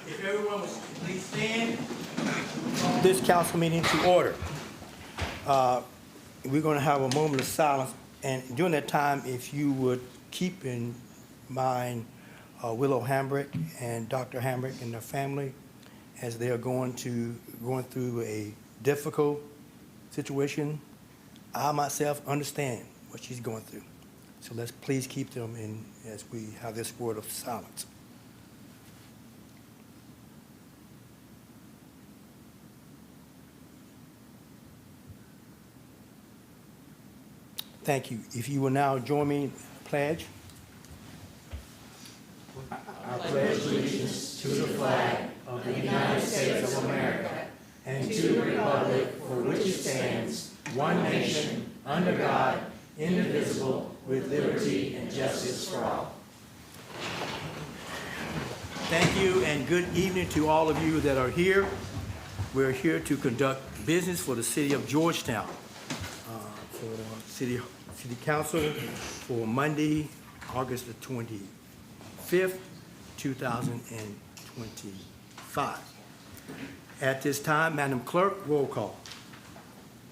If everyone would please stand. This council meeting to order. We're going to have a moment of silence, and during that time, if you would keep in mind Willow Hambrick and Dr. Hambrick and their family as they are going through a difficult situation. I myself understand what she's going through. So let's please keep them in as we have this word of silence. Thank you. If you will now join me in the pledge. I pledge allegiance to the flag of the United States of America and to the republic for which it stands, one nation, under God, indivisible, with liberty and justice for all. Thank you and good evening to all of you that are here. We're here to conduct business for the city of Georgetown, for city council for Monday, August the 25th, 2025. At this time, Madam Clerk, roll call.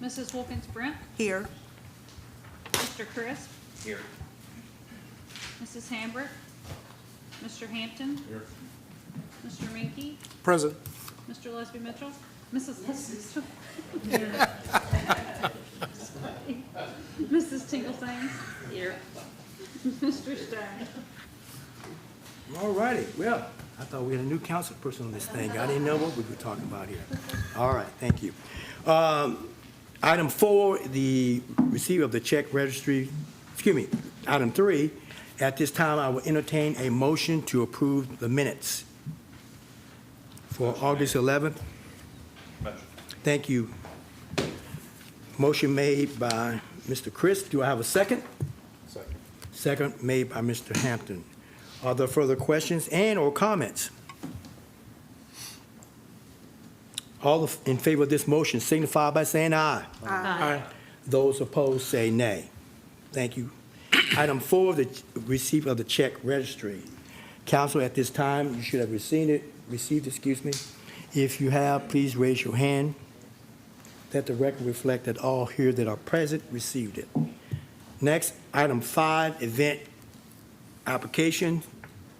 Mrs. Wilkins Brent. Here. Mr. Crisp. Here. Mrs. Hambrick. Mr. Hampton. Here. Mr. Minky. Present. Mr. Lesby Mitchell. Mrs. Lesby Mitchell. Mrs. Tinglesang. Here. Mr. Stone. All righty. Well, I thought we had a new council person on this thing. I didn't know what we were talking about here. All right. Thank you. Item 4, the receipt of the check registry. Excuse me. Item 3, at this time, I will entertain a motion to approve the minutes for August 11th. Thank you. Motion made by Mr. Crisp. Do I have a second? Second. Second made by Mr. Hampton. Are there further questions and or comments? All in favor of this motion signify by saying aye. Aye. Those opposed say nay. Thank you. Item 4, the receipt of the check registry. Council, at this time, you should have received, excuse me. If you have, please raise your hand. Let the record reflect that all here that are present received it. Next, item 5, event application.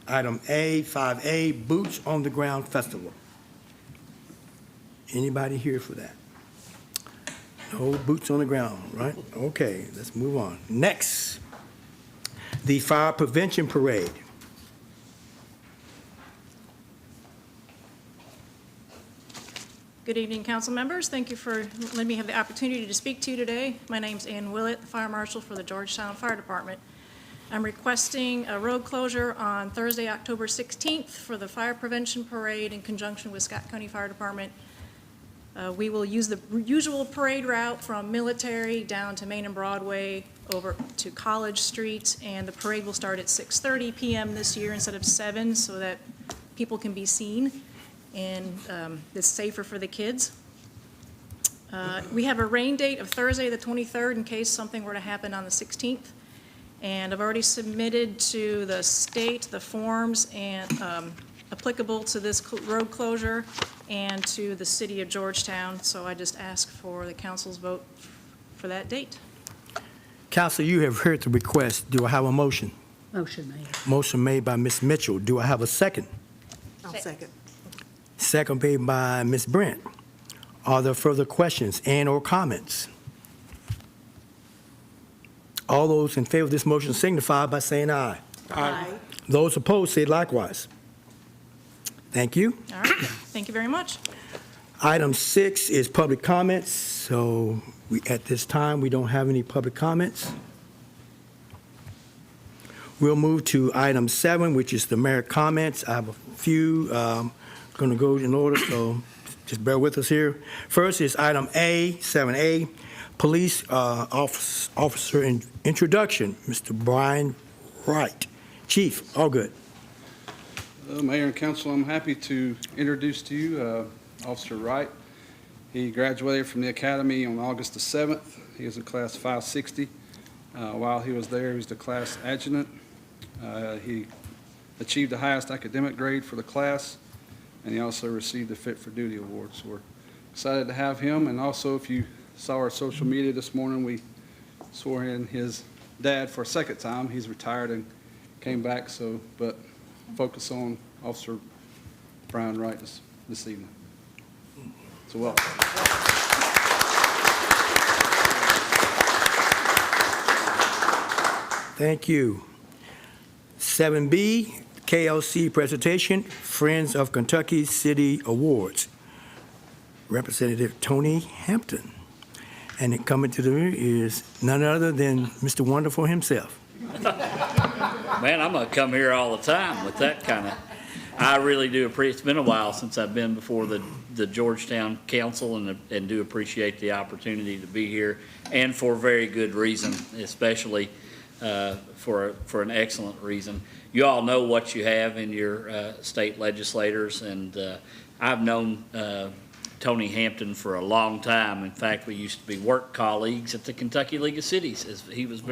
Item 5A, Boots on the Ground Festival. Anybody here for that? No boots on the ground, right? Okay, let's move on. Next, the Fire Prevention Parade. Good evening, council members. Thank you for letting me have the opportunity to speak to you today. My name's Ann Willett, Fire Marshal for the Georgetown Fire Department. I'm requesting a road closure on Thursday, October 16th for the Fire Prevention Parade in conjunction with Scott County Fire Department. We will use the usual parade route from Military down to Main and Broadway over to College Street, and the parade will start at 6:30 p.m. this year instead of 7 so that people can be seen and it's safer for the kids. We have a rain date of Thursday the 23rd in case something were to happen on the 16th. And I've already submitted to the state the forms and applicable to this road closure and to the city of Georgetown. So I just ask for the council's vote for that date. Council, you have heard the request. Do I have a motion? Motion made. Motion made by Ms. Mitchell. Do I have a second? I'll second. Second made by Ms. Brent. Are there further questions and or comments? All those in favor of this motion signify by saying aye. Aye. Those opposed say likewise. Thank you. All right, thank you very much. Item 6 is public comments. So at this time, we don't have any public comments. We'll move to item 7, which is the mayor comments. I have a few, going to go in order, so just bear with us here. First is item 7A, police officer introduction, Mr. Brian Wright. Chief, all good. Mayor and council, I'm happy to introduce to you Officer Wright. He graduated from the academy on August the 7th. He was in class 560. While he was there, he was the class adjutant. He achieved the highest academic grade for the class. and he also received the Fit for Duty Award. So we're excited to have him. And also, if you saw our social media this morning, we swore in his dad for a second time. He's retired and came back, but focus on Officer Brian Wright this evening. So welcome. Thank you. 7B, KLC presentation, Friends of Kentucky City Awards. Representative Tony Hampton. And it coming to the rear is none other than Mr. Wonderful himself. Man, I'm going to come here all the time with that kind of, I really do appreciate, it's been a while since I've been before the Georgetown Council and do appreciate the opportunity to be here, and for very good reason, especially for an excellent reason. You all know what you have in your state legislators, and I've known Tony Hampton for a long time. In fact, we used to be work colleagues at the Kentucky League of Cities. He was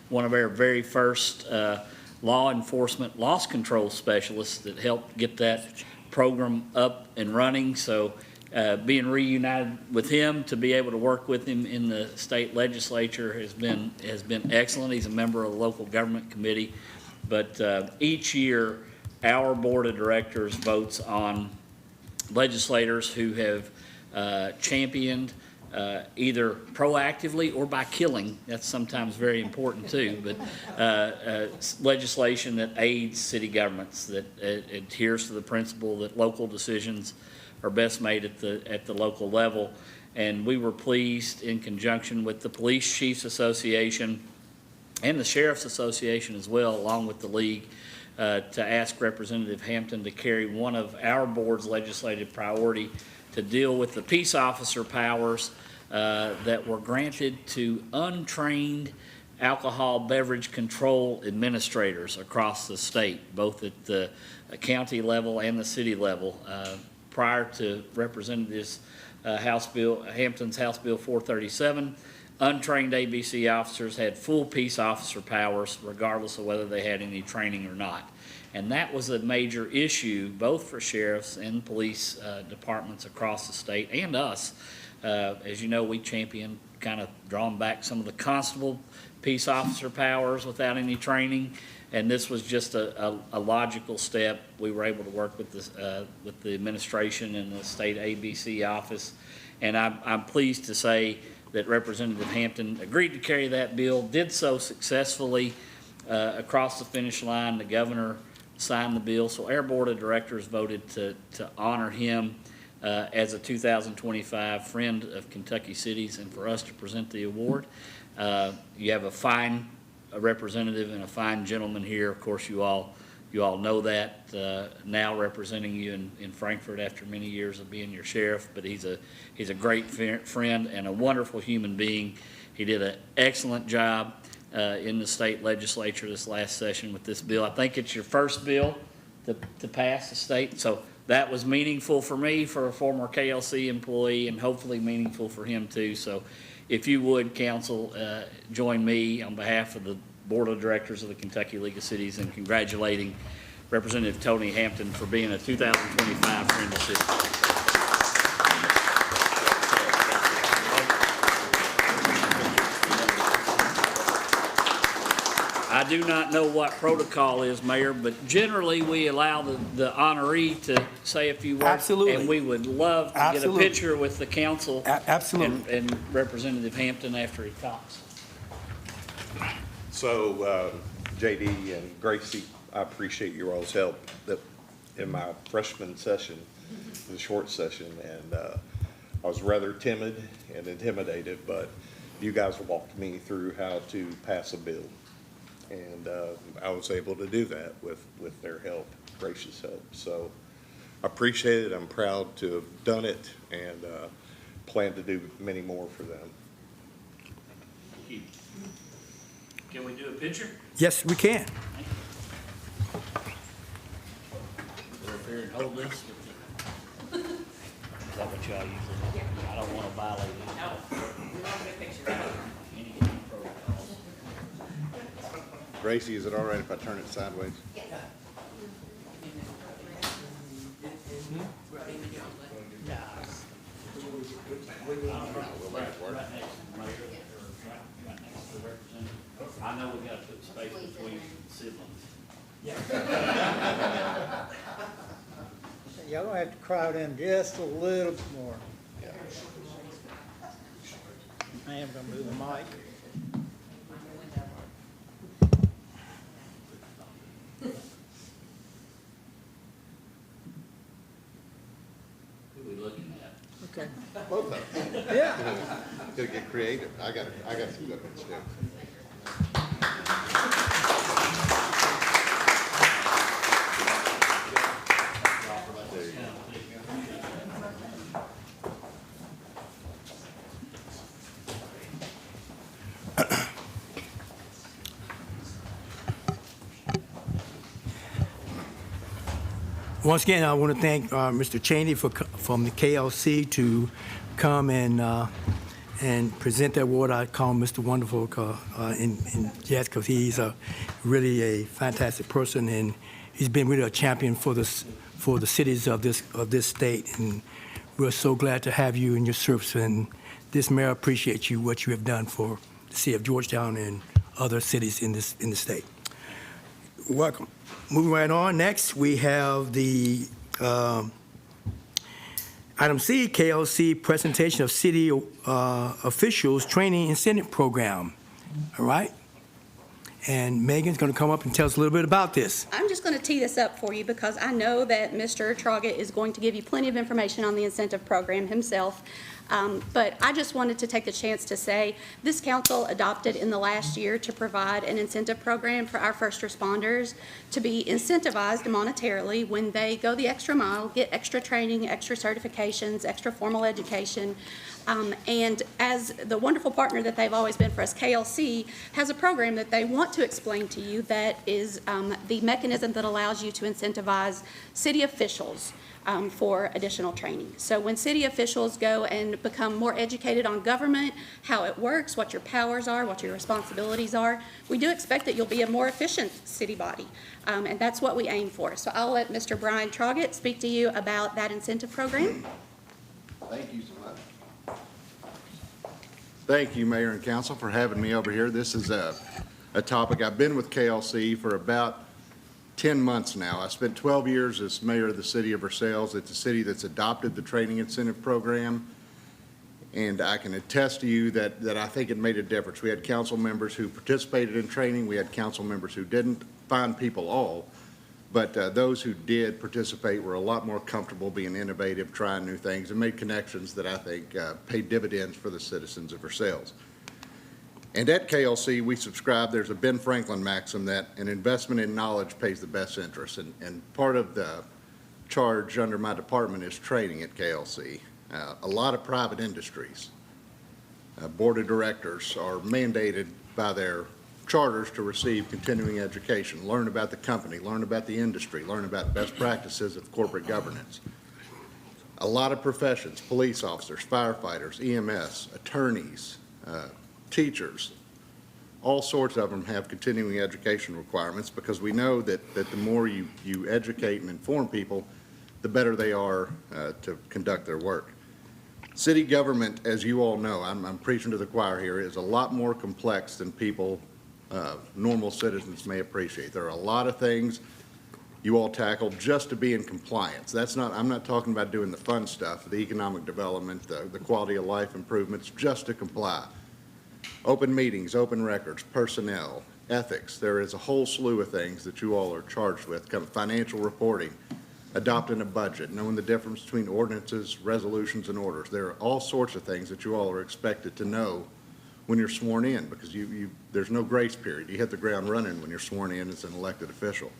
one of our very first law enforcement loss control specialists that helped get that program up and running. So being reunited with him, to be able to work with him in the state legislature has been excellent. He's a member of the local government committee. But each year, our board of directors votes on legislators who have championed either proactively or by killing, that's sometimes very important too, but legislation that aids city governments, that adheres to the principle that local decisions are best made at the local level. And we were pleased, in conjunction with the Police Chiefs Association and the Sheriff's Association as well, along with the League, to ask Representative Hampton to carry one of our board's legislative priority to deal with the peace officer powers that were granted to untrained alcohol beverage control administrators across the state, both at the county level and the city level. Prior to Representatives Hampton's House Bill 437, untrained ABC officers had full peace officer powers regardless of whether they had any training or not. And that was a major issue both for sheriffs and police departments across the state, and us. As you know, we championed kind of drawing back some of the constable peace officer powers without any training, and this was just a logical step. We were able to work with the administration and the state ABC office, and I'm pleased to say that Representative Hampton agreed to carry that bill, did so successfully across the finish line. The governor signed the bill, so our board of directors voted to honor him as a 2025 Friend of Kentucky Cities, and for us to present the award. You have a fine representative and a fine gentleman here. Of course, you all know that, now representing you in Frankfort after many years of being your sheriff, but he's a great friend and a wonderful human being. He did an excellent job in the state legislature this last session with this bill. I think it's your first bill to pass the state, so that was meaningful for me, for a former KLC employee, and hopefully meaningful for him too. So if you would, council, join me on behalf of the Board of Directors of the Kentucky League of Cities in congratulating Representative Tony Hampton for being a 2025 Friend of Cities. I do not know what protocol is, Mayor, but generally we allow the honoree to say a few words. Absolutely. And we would love to get a picture with the council. Absolutely. And Representative Hampton after he talks. So, JD and Gracie, I appreciate your all's help in my freshman session, the short session, and I was rather timid and intimidated, but you guys walked me through how to pass a bill. And I was able to do that with their help, gracious help. So I appreciate it. I'm proud to have done it, and plan to do many more for them. Thank you. Can we do a picture? Yes, we can. Go up here and hold this. Is that what y'all usually do? I don't want to violate it. No, we want to get a picture. Any protocols. Gracie, is it all right if I turn it sideways? I know we gotta put space between siblings. Y'all gonna have to crowd in just a little bit more. I am gonna move the mic. Who we looking at? Okay. Both of them. Yeah. Gotta get creative. I got some good ones too. There you go. Once again, I want to thank Mr. Cheney from the KLC to come and present that award. I call him Mr. Wonderful in Jets because he's really a fantastic person, and he's been really a champion for the cities of this state. And we're so glad to have you in your service. And this mayor appreciates you, what you have done for the city of Georgetown and other cities in the state. Welcome. Moving right on, next we have the item C, KLC presentation of city officials training incentive program. All right? And Megan's going to come up and tell us a little bit about this. I'm just going to tee this up for you because I know that Mr. Trogett is going to give you plenty of information on the incentive program himself. But I just wanted to take the chance to say this council adopted in the last year to provide an incentive program for our first responders to be incentivized monetarily when they go the extra mile, get extra training, extra certifications, extra formal education. And as the wonderful partner that they've always been for us, KLC has a program that they want to explain to you that is the mechanism that allows you to incentivize city officials for additional training. So when city officials go and become more educated on government, how it works, what your powers are, what your responsibilities are, we do expect that you'll be a more efficient city body. And that's what we aim for. So I'll let Mr. Brian Trogett speak to you about that incentive program. Thank you so much. Thank you, Mayor and Council, for having me over here. This is a topic. I've been with KLC for about 10 months now. I spent 12 years as mayor of the city of Versailles. It's a city that's adopted the training incentive program, and I can attest to you that I think it made a difference. We had council members who participated in training. We had council members who didn't. Fine people all, but those who did participate were a lot more comfortable being innovative, trying new things, and made connections that I think paid dividends for the citizens of Versailles. And at KLC, we subscribe, there's a Ben Franklin maxim that an investment in knowledge pays the best interest. And part of the charge under my department is training at KLC. A lot of private industries, board of directors are mandated by their charters to receive continuing education, learn about the company, learn about the industry, learn about best practices of corporate governance. A lot of professions, police officers, firefighters, EMS, attorneys, teachers, all sorts of them have continuing education requirements because we know that the more you educate and inform people, the better they are to conduct their work. City government, as you all know, I'm preaching to the choir here, is a lot more complex than people, normal citizens may appreciate. There are a lot of things you all tackle just to be in compliance. I'm not talking about doing the fun stuff, the economic development, the quality of life improvements, just to comply. Open meetings, open records, personnel, ethics. There is a whole slew of things that you all are charged with, financial reporting, adopting a budget, knowing the difference between ordinances, resolutions, and orders. There are all sorts of things that you all are expected to know when you're sworn in because there's no grace period. You hit the ground running when you're sworn in as an elected official.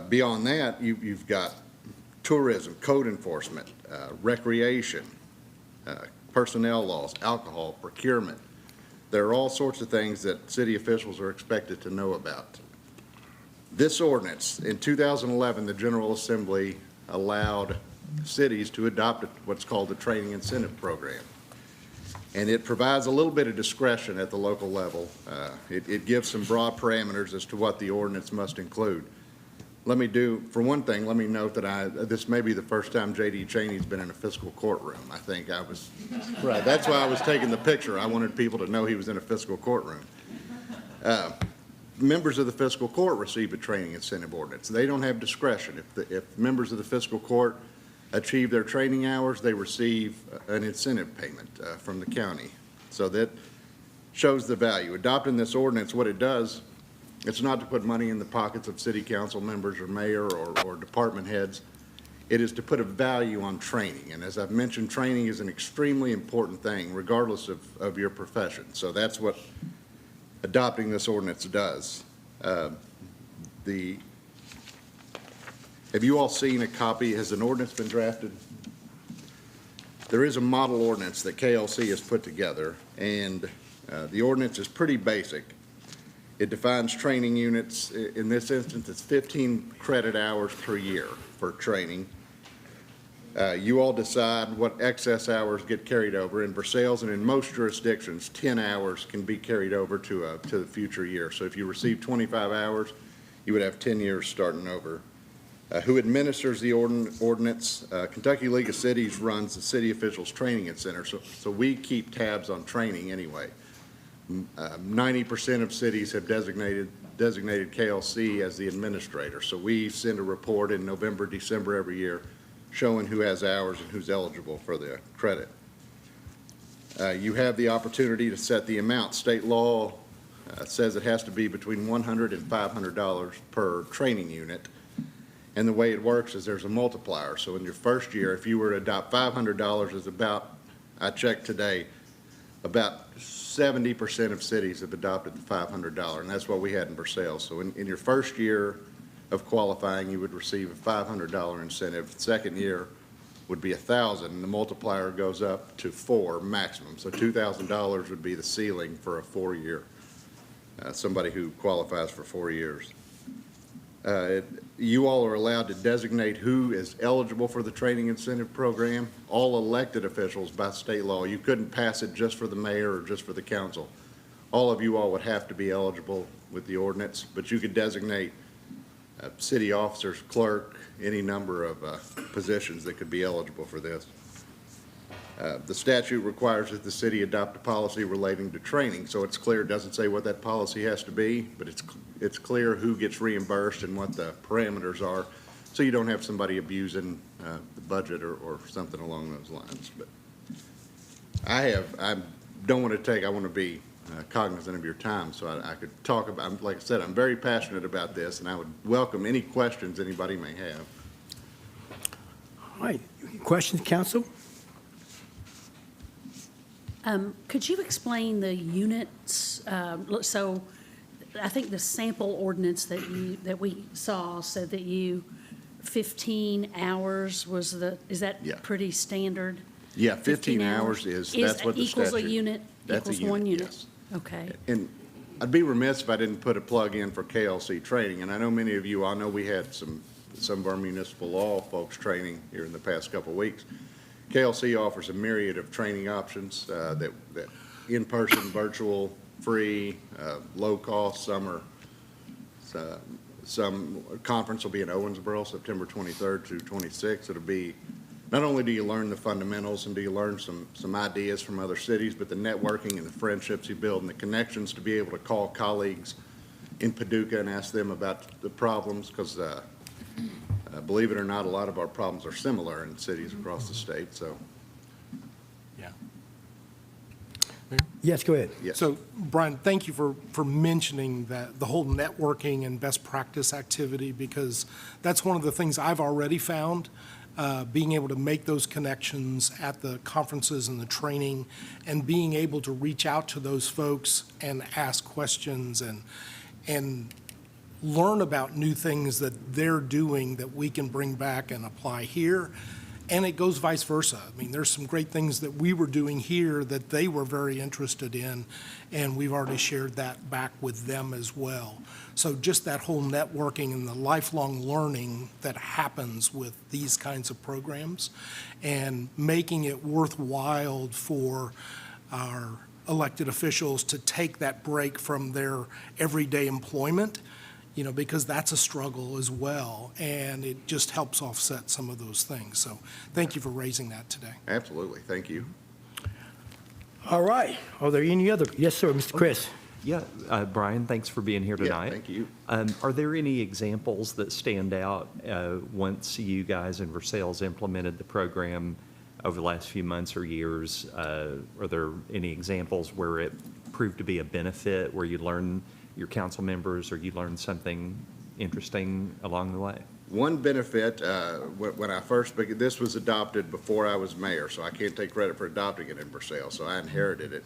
Beyond that, you've got tourism, code enforcement, recreation, personnel laws, alcohol, procurement. There are all sorts of things that city officials are expected to know about. This ordinance, in 2011, the General Assembly allowed cities to adopt what's called the Training Incentive Program. And it provides a little bit of discretion at the local level. It gives some broad parameters as to what the ordinance must include. let me do, for one thing, let me note that this may be the first time J.D. Cheney's been in a fiscal courtroom. I think I was, right, that's why I was taking the picture. I wanted people to know he was in a fiscal courtroom. Members of the fiscal court receive a training incentive ordinance. They don't have discretion. If members of the fiscal court achieve their training hours, they receive an incentive payment from the county. So that shows the value. Adopting this ordinance, what it does, it's not to put money in the pockets of city council members or mayor or department heads. It is to put a value on training. And as I've mentioned, training is an extremely important thing, regardless of your profession. So that's what adopting this ordinance does. Have you all seen a copy? Has an ordinance been drafted? There is a model ordinance that KLC has put together, and the ordinance is pretty basic. It defines training units. In this instance, it's 15 credit hours per year for training. You all decide what excess hours get carried over. In Versailles and in most jurisdictions, 10 hours can be carried over to the future year. So if you receive 25 hours, you would have 10 years starting over. Who administers the ordinance? Kentucky League of Cities runs the City Officials Training Center, so we keep tabs on training anyway. 90% of cities have designated KLC as the administrator. So we send a report in November, December every year showing who has hours and who's eligible for the credit. You have the opportunity to set the amount. State law says it has to be between $100 and $500 per training unit. And the way it works is there's a multiplier. So in your first year, if you were to adopt $500 is about, I checked today, about 70% of cities have adopted the $500, and that's what we had in Versailles. So in your first year of qualifying, you would receive a $500 incentive. Second year would be $1,000, and the multiplier goes up to 4 maximum. So $2,000 would be the ceiling for a 4-year, somebody who qualifies for 4 years. You all are allowed to designate who is eligible for the training incentive program. All elected officials by state law, you couldn't pass it just for the mayor or just for the council. All of you all would have to be eligible with the ordinance, but you could designate city officers, clerk, any number of positions that could be eligible for this. The statute requires that the city adopt a policy relating to training, so it's clear. It doesn't say what that policy has to be, but it's clear who gets reimbursed and what the parameters are, so you don't have somebody abusing the budget or something along those lines. But I want to be cognizant of your time, so I could talk about, like I said, I'm very passionate about this, and I would welcome any questions anybody may have. All right, questions, council? Could you explain the units? So I think the sample ordinance that we saw said that 15 hours was is that Yeah. pretty standard? Yeah, 15 hours that's what the statute. Equals a unit? That's a Equals one unit? yes. Okay. And I'd be remiss if I didn't put a plug in for KLC training, and I know many of you, I know we had some of our municipal law folks training here in the past couple of weeks. KLC offers a myriad of training options that in-person, virtual, free, low cost. Some conference will be in Owensboro, September 23rd to 26th. It'll be, not only do you learn the fundamentals and do you learn some ideas from other cities, but the networking and the friendships you build and the connections to be able to call colleagues in Paducah and ask them about the problems, because believe it or not, a lot of our problems are similar in cities across the state, so. Yeah. Yes, go ahead. Yes. So, Brian, thank you for mentioning that, the whole networking and best practice activity, because that's one of the things I've already found, being able to make those connections at the conferences and the training, and being able to reach out to those folks and ask questions and learn about new things that they're doing that we can bring back and apply here. And it goes vice versa. I mean, there's some great things that we were doing here that they were very interested in, and we've already shared that back with them as well. So just that whole networking and the lifelong learning that happens with these kinds of programs, and making it worthwhile for our elected officials to take that break from their everyday employment because that's a struggle as well, and it just helps offset some of those things. So thank you for raising that today. Absolutely, thank you. All right. Are there any other? Yes, sir, Mr. Chris. Yeah, Brian, thanks for being here Yeah, tonight. thank you. Are there any examples that stand out once you guys in Versailles implemented the program over the last few months or years? Are there any examples where it proved to be a benefit, where you learn, your council members, or you learned something interesting along the way? One benefit, when I first began, this was adopted before I was mayor, so I can't take credit for adopting it in Versailles, so I inherited it.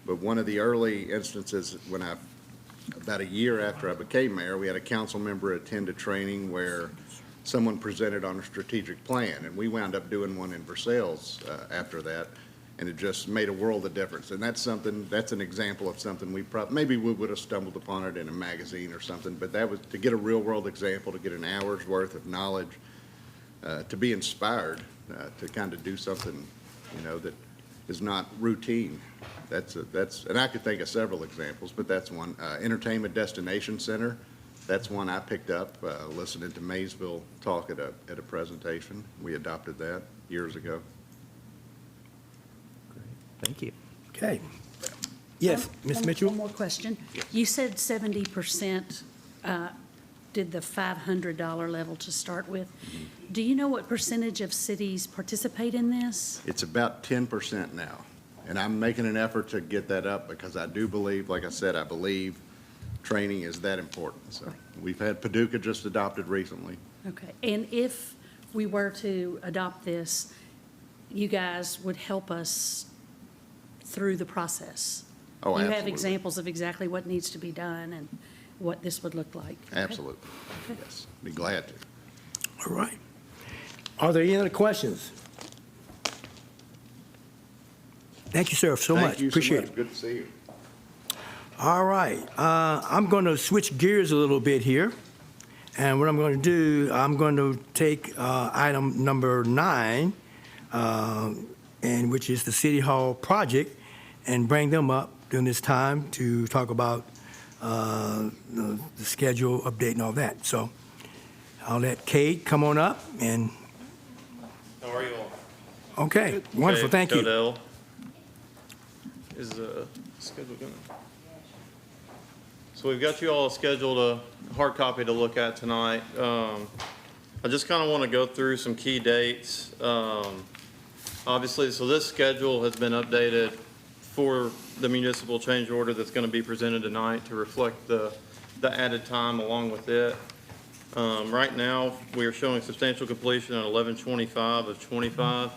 But one of the early instances when about a year after I became mayor, we had a council member attend a training where someone presented on a strategic plan, and we wound up doing one in Versailles after that, and it just made a world of difference. And that's an example of something maybe we would have stumbled upon it in a magazine or something, but that was to get a real-world example, to get an hour's worth of knowledge, to be inspired, to kind of do something, that is not routine. And I could think of several examples, but that's one. Entertainment Destination Center, that's one I picked up, listening to Maysville talk at a presentation. We adopted that years ago. Great, thank you. Okay. Yes, Ms. Mitchell? One more question. You said 70% did the $500 level to start with. Do you know what percentage of cities participate in this? It's about 10% now, and I'm making an effort to get that up because I do believe, like I said, I believe training is that important. So we've had Paducah just adopted recently. Okay, and if we were to adopt this, you guys would help us through the process? Oh, You have absolutely. examples of exactly what needs to be done and what this would look like? Okay. Absolutely. Yes, be glad to. All right. Are there any other questions? Thank you, sir, so much. Thank you so Appreciate much. it. Good to see you. All right. I'm going to switch gears a little bit here. And what I'm going to do, I'm going to take item number 9, and which is the City Hall project, and bring them up during this time to talk about the schedule update and all that. So I'll let Kate come on up and, How are you all? okay, wonderful, Okay, thank you. Codell. Is schedule going? So we've got you all scheduled a hard copy to look at tonight. I just kind of want to go through some key dates. Obviously, so this schedule has been updated for the municipal change order that's going to be presented tonight to reflect the added time along with it. Right now, we are showing substantial completion on 11/25 of 25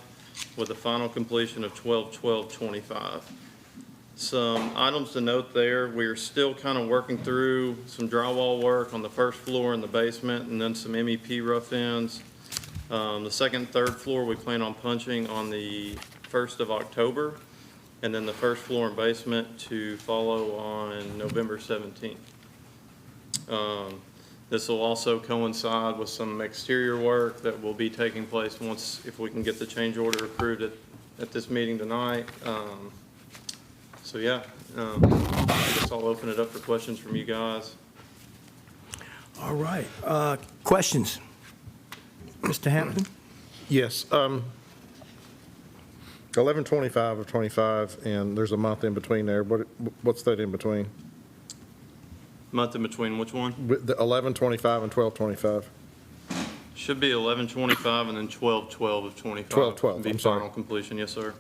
with a final completion of 12/12/25. Some items to note there, we're still kind of working through some drywall work on the first floor in the basement and then some MEP rough ends. The second and third floor, we plan on punching on the 1st of October, and then the first floor and basement to follow on November 17th. This will also coincide with some exterior work that will be taking place once, if we can get the change order approved at this meeting tonight. So yeah, I guess I'll open it up for questions from you guys. All right, questions? Mr. Hampton? Yes, 11/25 of 25, and there's a month in between there. What's that in between? Month in between which one? With the 11/25 and 12/25. Should be 11/25 and then 12/12 of 25. 12/12, Be I'm sorry. final completion, yes, sir.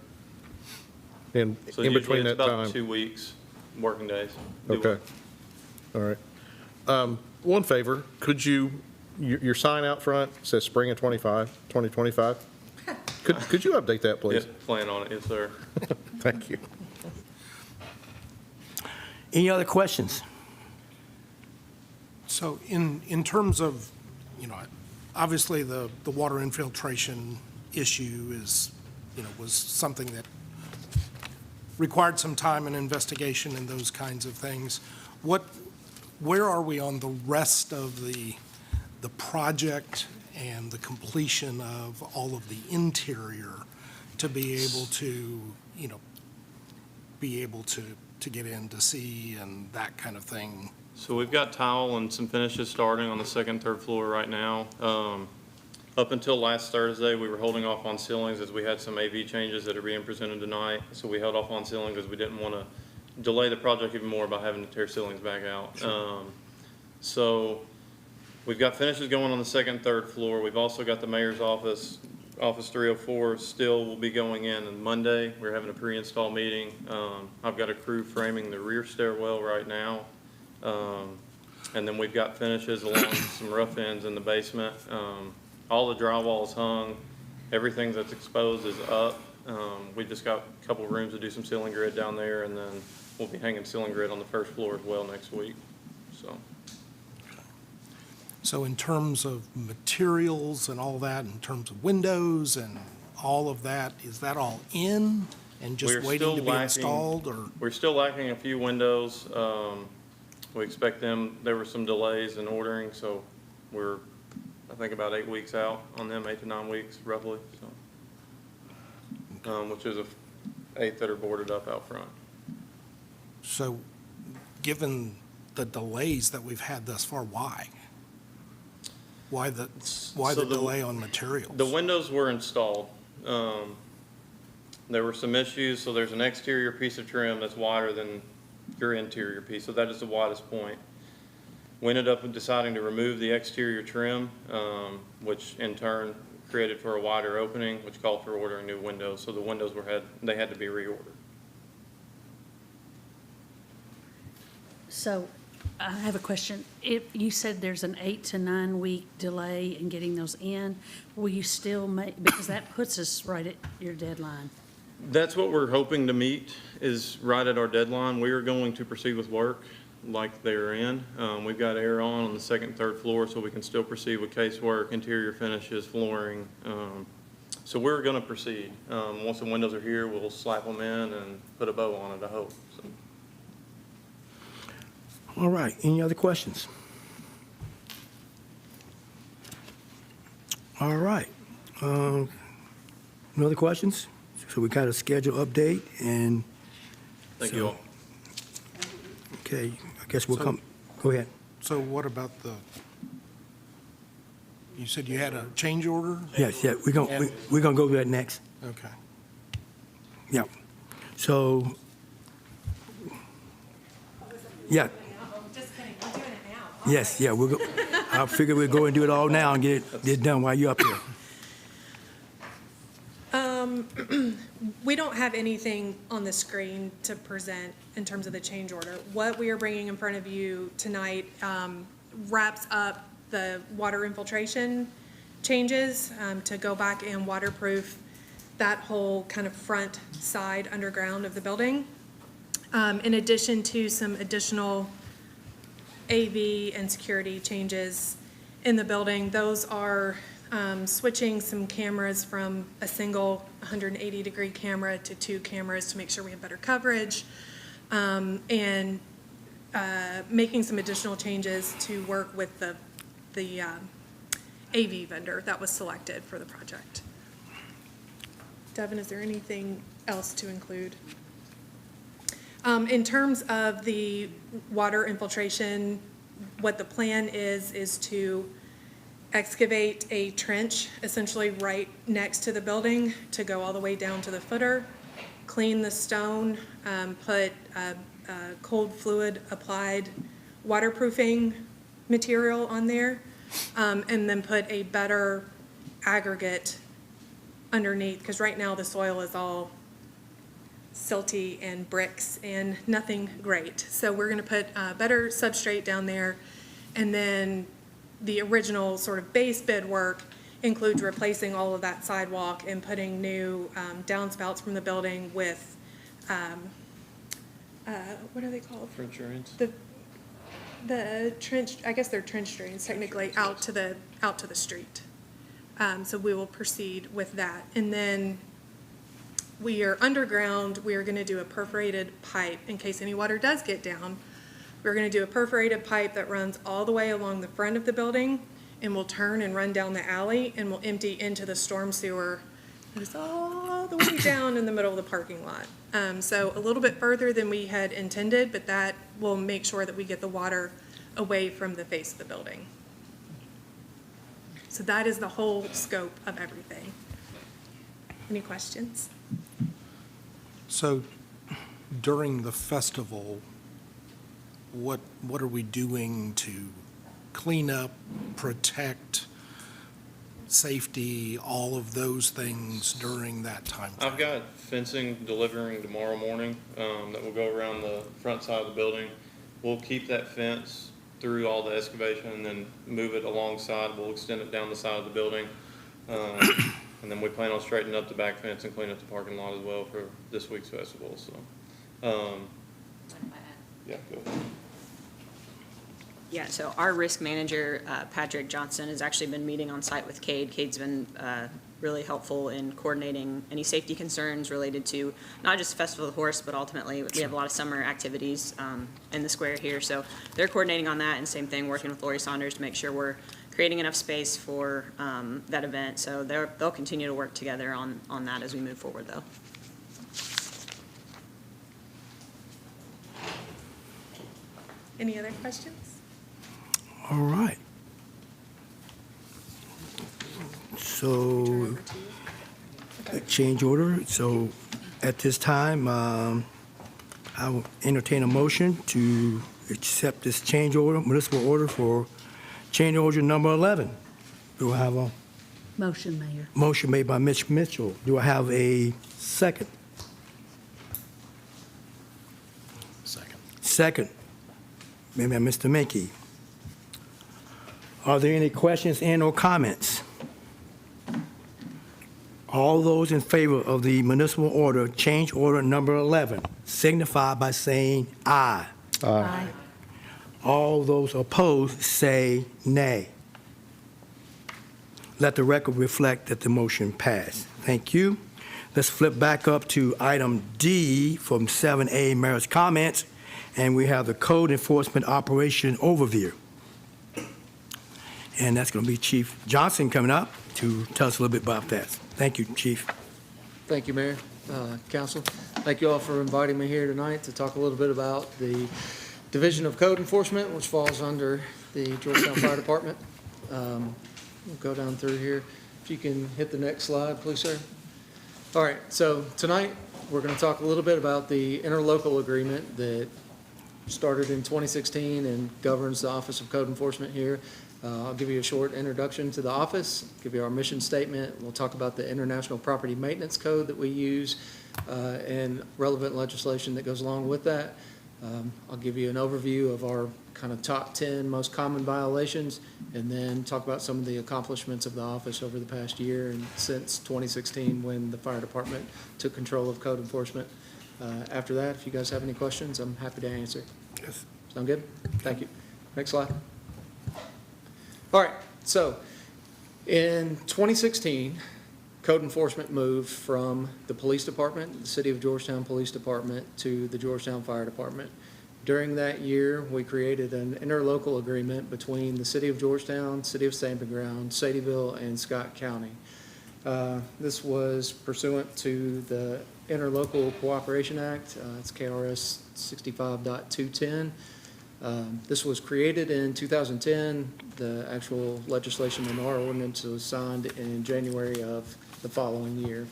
In So in usually between it's that about time? 2 weeks, working days. Do Okay. All right. One favor, could your sign out front says spring of 2025? Could you update that, Yeah, please? plan on it, yes, sir. Thank you. Any other questions? So in terms of, obviously the water infiltration issue was something that required some time and investigation and those kinds of things. Where are we on the rest of the project and the completion of all of the interior to be able to, get in to see and that kind of thing So we've got tile and some finishes starting on the second, third floor right now. Up until last Thursday, we were holding off on ceilings as we had some AV changes that are being presented tonight. So we held off on ceilings because we didn't want to delay the project even more by having to tear ceilings back out. So we've got finishes going on the second, third floor. We've also got the mayor's office, Office 304, still will be going in on Monday. We're having a pre-install meeting. I've got a crew framing the rear stairwell right now. And then we've got finishes along some rough ends in the basement. All the drywall is hung. Everything that's exposed is up. We just got a couple rooms to do some ceiling grid down there, and then we'll be hanging ceiling grid on the first floor as well next week, so. So in terms of materials and all that, in terms of windows and all of that, is that all in and just We're waiting to still be lacking- installed, or? We're still lacking a few windows. We expect them, there were some delays in ordering, so we're, I think, about 8 weeks out on them, 8 to 9 weeks roughly, so. Which is 8 that are boarded up out front. So, given the delays that we've had thus far, why? Why the So the- delay on materials? The windows were installed. There were some issues, so there's an exterior piece of trim that's wider than your interior piece, so that is the widest point. We ended up deciding to remove the exterior trim, which in turn created for a wider opening, which called for ordering new windows. So the windows they had to be reordered. So I have a question. If you said there's an 8 to 9 week delay in getting those in, will you still make, because that puts us right at your deadline? That's what we're hoping to meet, is right at our deadline. We are going to proceed with work like they're in. We've got air on the second and third floor, so we can still proceed with casework, interior finishes, flooring. So we're going to proceed. Once the windows are here, we'll slap them in and put a bow on it, I hope. So. All right, any other questions? All right. No other questions? So we got a schedule update, and Thank you all. okay, I guess we'll So- come, go ahead. So what about you said you had a change order? Yes, yeah, we're gonna go to that next. Okay. Yeah. So, yeah. Just kidding, we're doing it now. Yes, yeah, we'll go, I figure we'll go and do it all now and get it done while you're up here. We don't have anything on the screen to present in terms of the change order. What we are bringing in front of you tonight wraps up the water infiltration changes to go back and waterproof that whole kind of front side underground of the building. In addition to some additional AV and security changes in the building. Those are switching some cameras from a single 180-degree camera to 2 cameras to make sure we have better coverage, and making some additional changes to work with the AV vendor that was selected for the project. Devin, is there anything else to include? In terms of the water infiltration, what the plan is to excavate a trench essentially right next to the building to go all the way down to the footer, clean the stone, put cold fluid applied waterproofing material on there, and then put a better aggregate underneath, because right now the soil is all silty and bricks and nothing great. So we're going to put better substrate down there, and then the original sort of base bid work includes replacing all of that sidewalk and putting new downspouts from the building with, what are they called? Trench drains? The trench, I guess they're trench drains technically, out to the street. So we will proceed with that. And then we are underground, we are going to do a perforated pipe in case any water does get down. We're going to do a perforated pipe that runs all the way along the front of the building and will turn and run down the alley and will empty into the storm sewer that is all the way down in the middle of the parking lot. So a little bit further than we had intended, but that will make sure that we get the water away from the face of the building. So that is the whole scope of everything. Any questions? So during the festival, what are we doing to clean up, protect, safety, all of those things during that time frame? I've got fencing delivering tomorrow morning that will go around the front side of the building. We'll keep that fence through all the excavation and then move it alongside. We'll extend it down the side of the building. And then we plan on straightening up the back fence and cleaning up the parking lot as well for this week's festival, so. Yeah, go ahead. Yeah, so our risk manager, Patrick Johnson, has actually been meeting on site with Cade. Cade's been really helpful in coordinating any safety concerns related to not just Festival of the Horse, but ultimately, we have a lot of summer activities in the square here. So they're coordinating on that, and same thing, working with Lori Saunders to make sure we're creating enough space for that event. So they'll continue to work together on that as we move forward, though. Any other questions? All right. So, change order. So, at this time, I will entertain a motion to accept this change order, municipal order for change order number 11. Do I have a Motion, Mayor. motion made by Mitch Mitchell? Do I have a second? Second, made by Mr. Menke. Are there any questions and/or comments? All those in favor of the municipal order, change order number 11, signify by saying aye. Aye. All those opposed say nay. Let the record reflect that the motion passed. Thank you. Let's flip back up to item D from 7A, Mayor's comments, and we have the Code Enforcement Operation Overview. And that's going to be Chief Johnson coming up to tell us a little bit about that. Thank you, Chief. Thank you, Mayor, Council. Thank you all for inviting me here tonight to talk a little bit about the Division of Code Enforcement, which falls under the Georgetown Fire Department. We'll go down through here. If you can hit the next slide, please, sir. All right, so tonight we're going to talk a little bit about the interlocal agreement that started in 2016 and governs the Office of Code Enforcement here. I'll give you a short introduction to the office, give you our mission statement. We'll talk about the International Property Maintenance Code that we use and relevant legislation that goes along with that. I'll give you an overview of our kind of top 10 most common violations, and then talk about some of the accomplishments of the office over the past year and since 2016 when the fire department took control of code enforcement. After that, if you guys have any questions, I'm happy to answer. Yes. Sound good? Thank you. Next slide. All right, so in 2016, code enforcement moved from the police department, the City of Georgetown Police Department, to the Georgetown Fire Department. During that year, we created an interlocal agreement between the City of Georgetown, City of Stamping Ground, Sadieville, and Scott County. This was pursuant to the Interlocal Cooperation Act. It's KRS 65.210. This was created in 2010. The actual legislation in our ordinance was signed in January of the following year.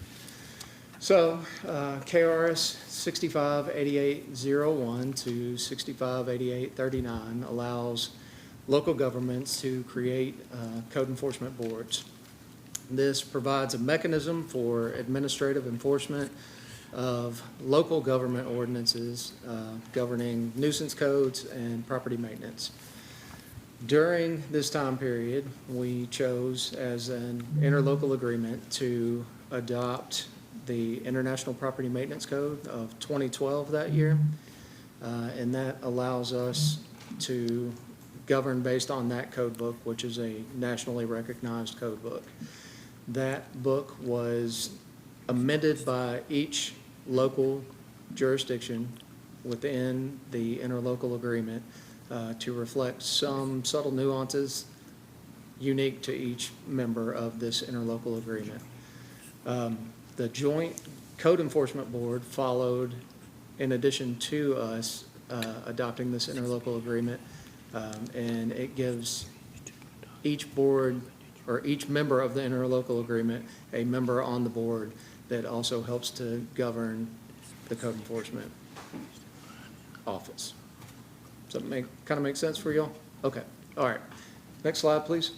So KRS 658801 to 658839 allows local governments to create code enforcement boards. This provides a mechanism for administrative enforcement of local government ordinances governing nuisance codes and property maintenance. During this time period, we chose as an interlocal agreement to adopt the International Property Maintenance Code of 2012 that year, and that allows us to govern based on that code book, which is a nationally recognized code book. That book was amended by each local jurisdiction within the interlocal agreement to reflect some subtle nuances unique to each member of this interlocal agreement. The Joint Code Enforcement Board followed, in addition to us adopting this interlocal agreement, And it gives each board, or each member of the interlocal agreement, a member on the board that also helps to govern the code enforcement office. Does that kind of make sense for y'all? Okay, all right. Next slide, please.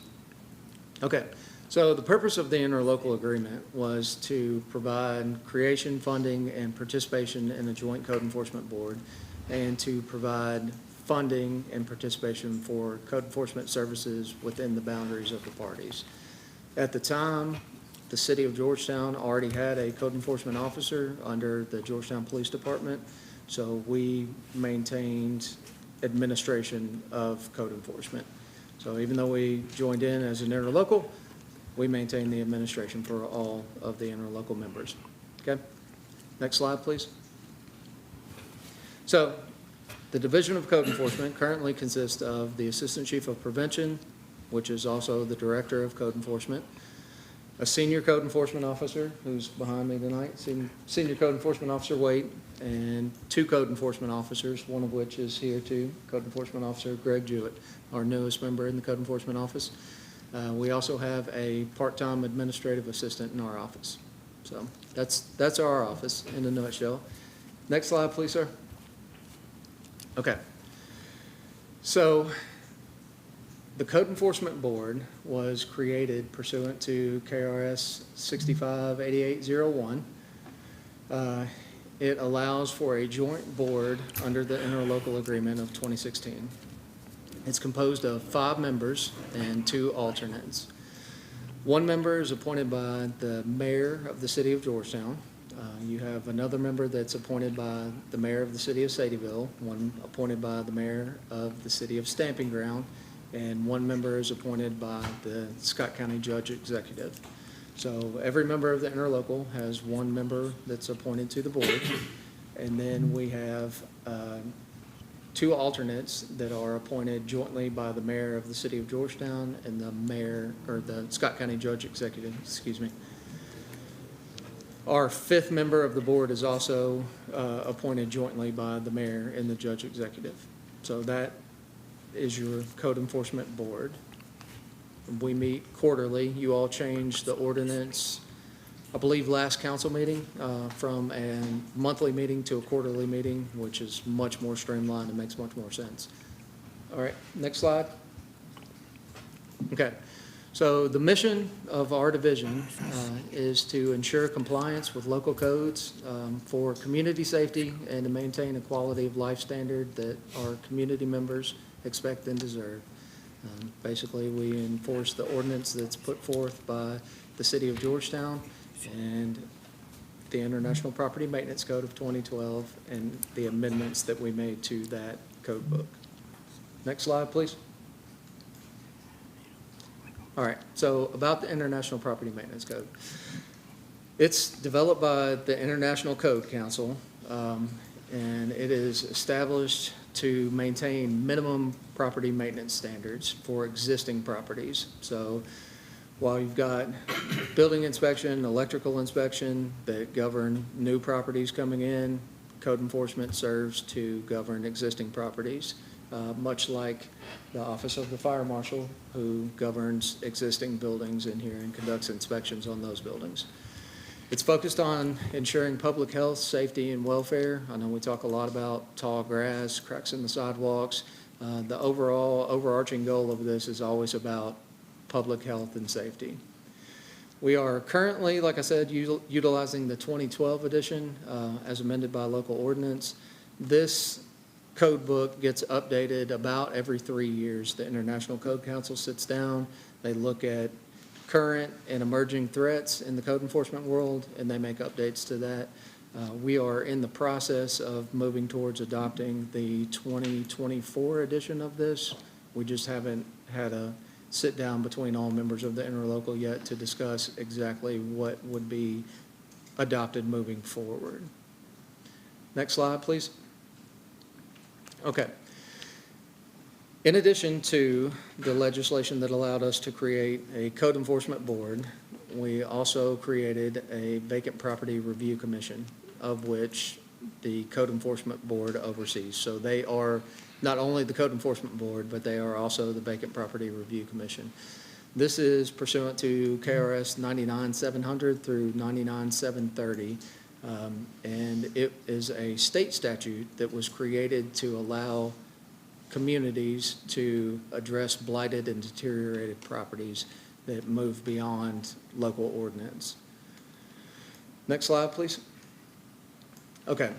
Okay, so the purpose of the interlocal agreement was to provide creation, funding, and participation in a joint code enforcement board, and to provide funding and participation for code enforcement services within the boundaries of the parties. At the time, the city of Georgetown already had a code enforcement officer under the Georgetown Police Department, so we maintained administration of code enforcement. So even though we joined in as an interlocal, we maintain the administration for all of the interlocal members. Okay? Next slide, please. So the Division of Code Enforcement currently consists of the Assistant Chief of Prevention, which is also the Director of Code Enforcement, a Senior Code Enforcement Officer, who's behind me tonight, Senior Code Enforcement Officer Wade, and 2 Code Enforcement Officers, one of which is here too, Code Enforcement Officer Greg Jewett, our newest member in the Code Enforcement Office. We also have a part-time administrative assistant in our office. So that's our office in a nutshell. Next slide, please, sir. Okay. So the Code Enforcement Board was created pursuant to KRS 658801. It allows for a joint board under the interlocal agreement of 2016. It's composed of 5 members and 2 alternates. 1 member is appointed by the mayor of the city of Georgetown. You have another member that's appointed by the mayor of the city of Sadieville, 1 appointed by the mayor of the city of Stamping Ground, and 1 member is appointed by the Scott County Judge Executive. So every member of the interlocal has 1 member that's appointed to the board, and then we have 2 alternates that are appointed jointly by the mayor of the city of Georgetown and the mayor, or the Scott County Judge Executive, excuse me. Our 5th member of the board is also appointed jointly by the mayor and the Judge Executive. So that is your code enforcement board. We meet quarterly. You all changed the ordinance, I believe, last council meeting from a monthly meeting to a quarterly meeting, which is much more streamlined and makes much more sense. All right, next slide. Okay, so the mission of our division is to ensure compliance with local codes for community safety and to maintain a quality of life standard that our community members expect and deserve. Basically, we enforce the ordinance that's put forth by the city of Georgetown and the International Property Maintenance Code of 2012 and the amendments that we made to that code book. Next slide, please. All right, so about the International Property Maintenance Code. It's developed by the International Code Council, and it is established to maintain minimum property maintenance standards for existing properties. So while you've got building inspection, electrical inspection that govern new properties coming in, code enforcement serves to govern existing properties, much like the Office of the Fire Marshal, who governs existing buildings in here and conducts inspections on those buildings. It's focused on ensuring public health, safety, and welfare. I know we talk a lot about tall grass, cracks in the sidewalks. The overall overarching goal of this is always about public health and safety. We are currently, like I said, utilizing the 2012 edition as amended by local ordinance. This code book gets updated about every 3 years. The International Code Council sits down, they look at current and emerging threats in the code enforcement world, and they make updates to that. We are in the process of moving towards adopting the 2024 edition of this. We just haven't had a sit down between all members of the interlocal yet to discuss exactly what would be adopted moving forward. Next slide, please. Okay. In addition to the legislation that allowed us to create a code enforcement board, we also created a vacant property review commission, of which the code enforcement board oversees. So they are not only the Code Enforcement Board, but they are also the Vacant Property Review Commission. This is pursuant to KRS 99-700 through 99-730. And it is a state statute that was created to allow communities to address blighted and deteriorated properties that move beyond local ordinance. Next slide, please. Okay,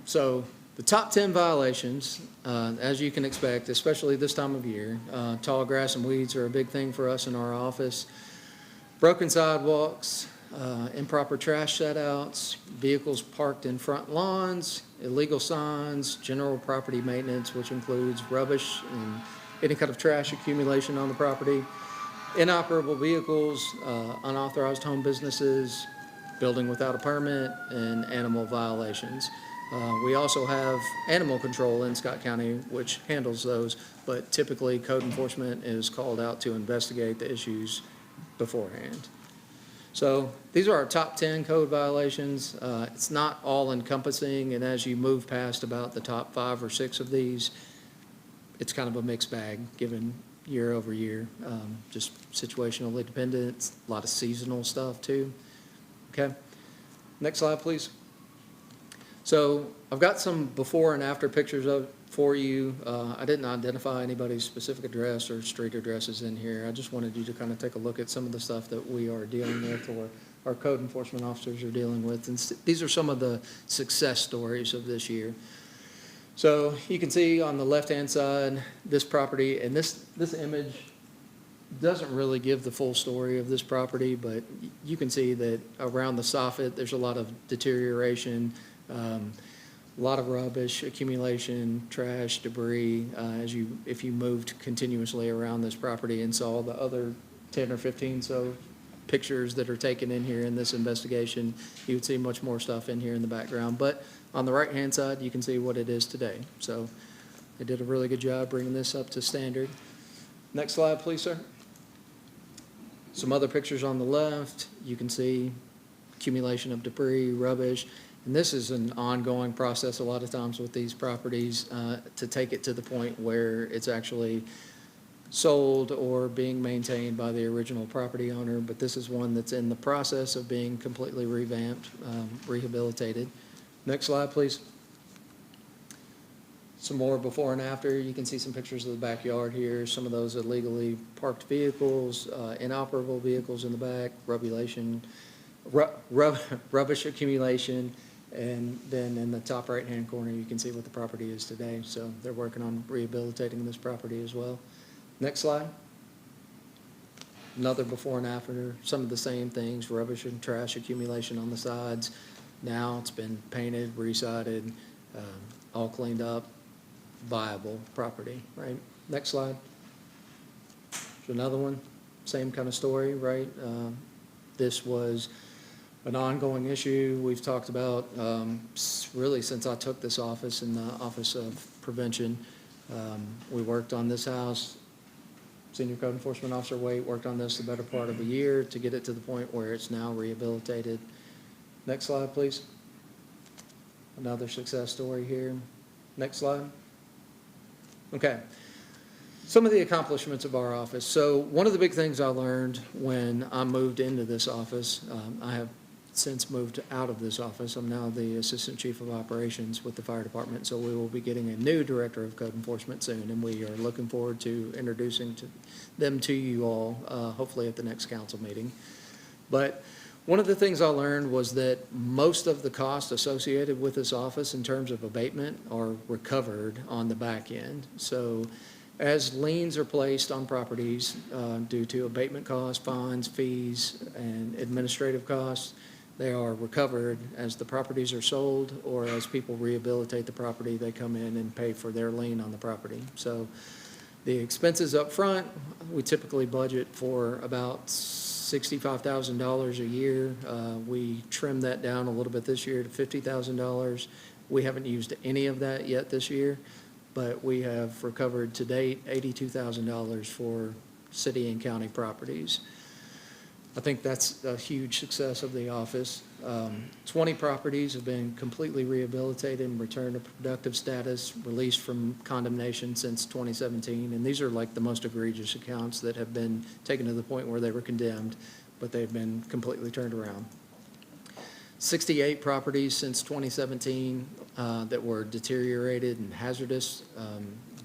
so the top 10 violations, as you can expect, especially this time of year, tall grass and weeds are a big thing for us in our office. Broken sidewalks, improper trash set-outs, vehicles parked in front lawns, illegal signs, general property maintenance, which includes rubbish and any kind of trash accumulation on the property, inoperable vehicles, unauthorized home businesses, building without a permit, and animal violations. We also have animal control in Scott County, which handles those, but typically code enforcement is called out to investigate the issues beforehand. So these are our top 10 code violations. It's not all encompassing, and as you move past about the top 5 or 6 of these, it's kind of a mixed bag given year over year, just situationally dependent, a lot of seasonal stuff too. Okay, next slide, please. So I've got some before and after pictures for you. I didn't identify anybody's specific address or street addresses in here. I just wanted you to kind of take a look at some of the stuff that we are dealing with or our code enforcement officers are dealing with. And these are some of the success stories of this year. So you can see on the left-hand side, this property, and this image doesn't really give the full story of this property, but you can see that around the soffit, there's a lot of deterioration, a lot of rubbish, accumulation, trash, debris, if you moved continuously around this property and saw the other 10 or 15 so pictures that are taken in here in this investigation, you would see much more stuff in here in the background. But on the right-hand side, you can see what it is today. So they did a really good job bringing this up to standard. Next slide, please, sir. Some other pictures on the left. You can see accumulation of debris, rubbish. And this is an ongoing process a lot of times with these properties to take it to the point where it's actually sold or being maintained by the original property owner. But this is one that's in the process of being completely revamped, rehabilitated. Next slide, please. Some more before and after. You can see some pictures of the backyard here. Some of those illegally parked vehicles, inoperable vehicles in the back, rubbish accumulation. And then in the top right-hand corner, you can see what the property is today. So they're working on rehabilitating this property as well. Next slide. Another before and after. Some of the same things, rubbish and trash accumulation on the sides. Now it's been painted, resided, all cleaned up, viable property, right? Next slide. There's another one, same kind of story, right? This was an ongoing issue we've talked about really since I took this office in the Office of Prevention. We worked on this house. Senior Code Enforcement Officer Waite worked on this the better part of a year to get it to the point where it's now rehabilitated. Next slide, please. Another success story here. Next slide. Okay. Some of the accomplishments of our office. So one of the big things I learned when I moved into this office, I have since moved out of this office. I'm now the Assistant Chief of Operations with the Fire Department, so we will be getting a new Director of Code Enforcement soon, and we are looking forward to introducing them to you all, hopefully at the next council meeting. But one of the things I learned was that most of the costs associated with this office in terms of abatement are recovered on the back end. So as liens are placed on properties due to abatement costs, fines, fees, and administrative costs, they are recovered as the properties are sold, or as people rehabilitate the property, they come in and pay for their lien on the property. So the expenses up front, we typically budget for about $65,000 a year. We trimmed that down a little bit this year to $50,000. We haven't used any of that yet this year, but we have recovered to date $82,000 for city and county properties. I think that's a huge success of the office. 20 properties have been completely rehabilitated and returned to productive status, released from condemnation since 2017. And these are like the most egregious accounts that have been taken to the point where they were condemned, but they've been completely turned around. 68 properties since 2017 that were deteriorated and hazardous,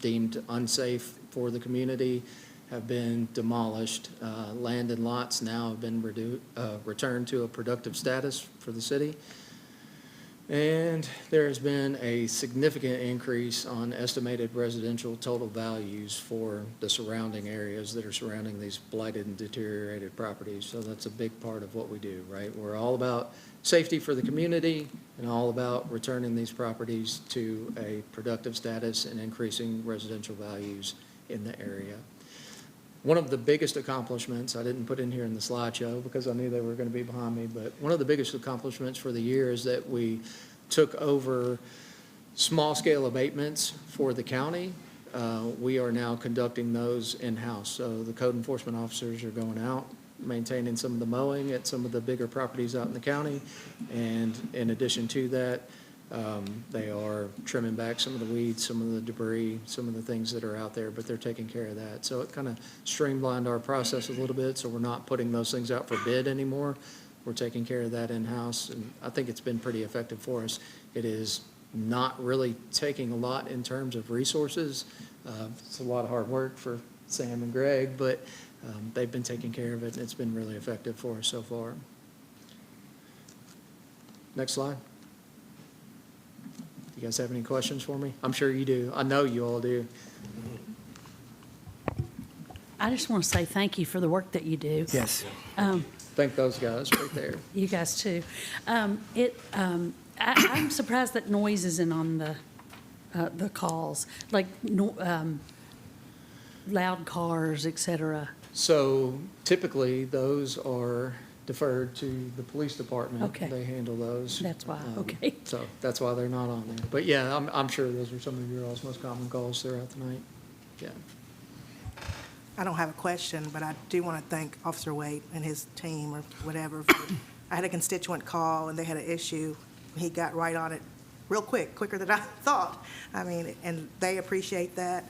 deemed unsafe for the community, have been demolished. Land and lots now have been returned to a productive status for the city. And there has been a significant increase on estimated residential total values for the surrounding areas that are surrounding these blighted and deteriorated properties. So that's a big part of what we do, right? We're all about safety for the community and all about returning these properties to a productive status and increasing residential values in the area. One of the biggest accomplishments, I didn't put in here in the slideshow because I knew they were going to be behind me, but one of the biggest accomplishments for the year is that we took over small-scale abatements for the county. We are now conducting those in-house. So the code enforcement officers are going out, maintaining some of the mowing at some of the bigger properties out in the county. And in addition to that, they are trimming back some of the weeds, some of the debris, some of the things that are out there, but they're taking care of that. So it kind of streamlined our process a little bit, so we're not putting those things out for bid anymore. We're taking care of that in-house, and I think it's been pretty effective for us. It is not really taking a lot in terms of resources. It's a lot of hard work for Sam and Greg, but they've been taking care of it, and it's been really effective for us so far. Next slide. You guys have any questions for me? I'm sure you do. I know you all do. I just want to say thank you for the work that you do. Yes. Thank those guys right there. You guys too. I'm surprised that noise isn't on the calls, like loud cars, et cetera. So typically, those are deferred to the police department. Okay. They handle those. That's why, okay. So that's why they're not on there. But yeah, I'm sure those are some of your all's most common calls throughout the night. Yeah. I don't have a question, but I do want to thank Officer Waite and his team or whatever. I had a constituent call and they had an issue. He got right on it real quick, quicker than I thought. I mean, and they appreciate that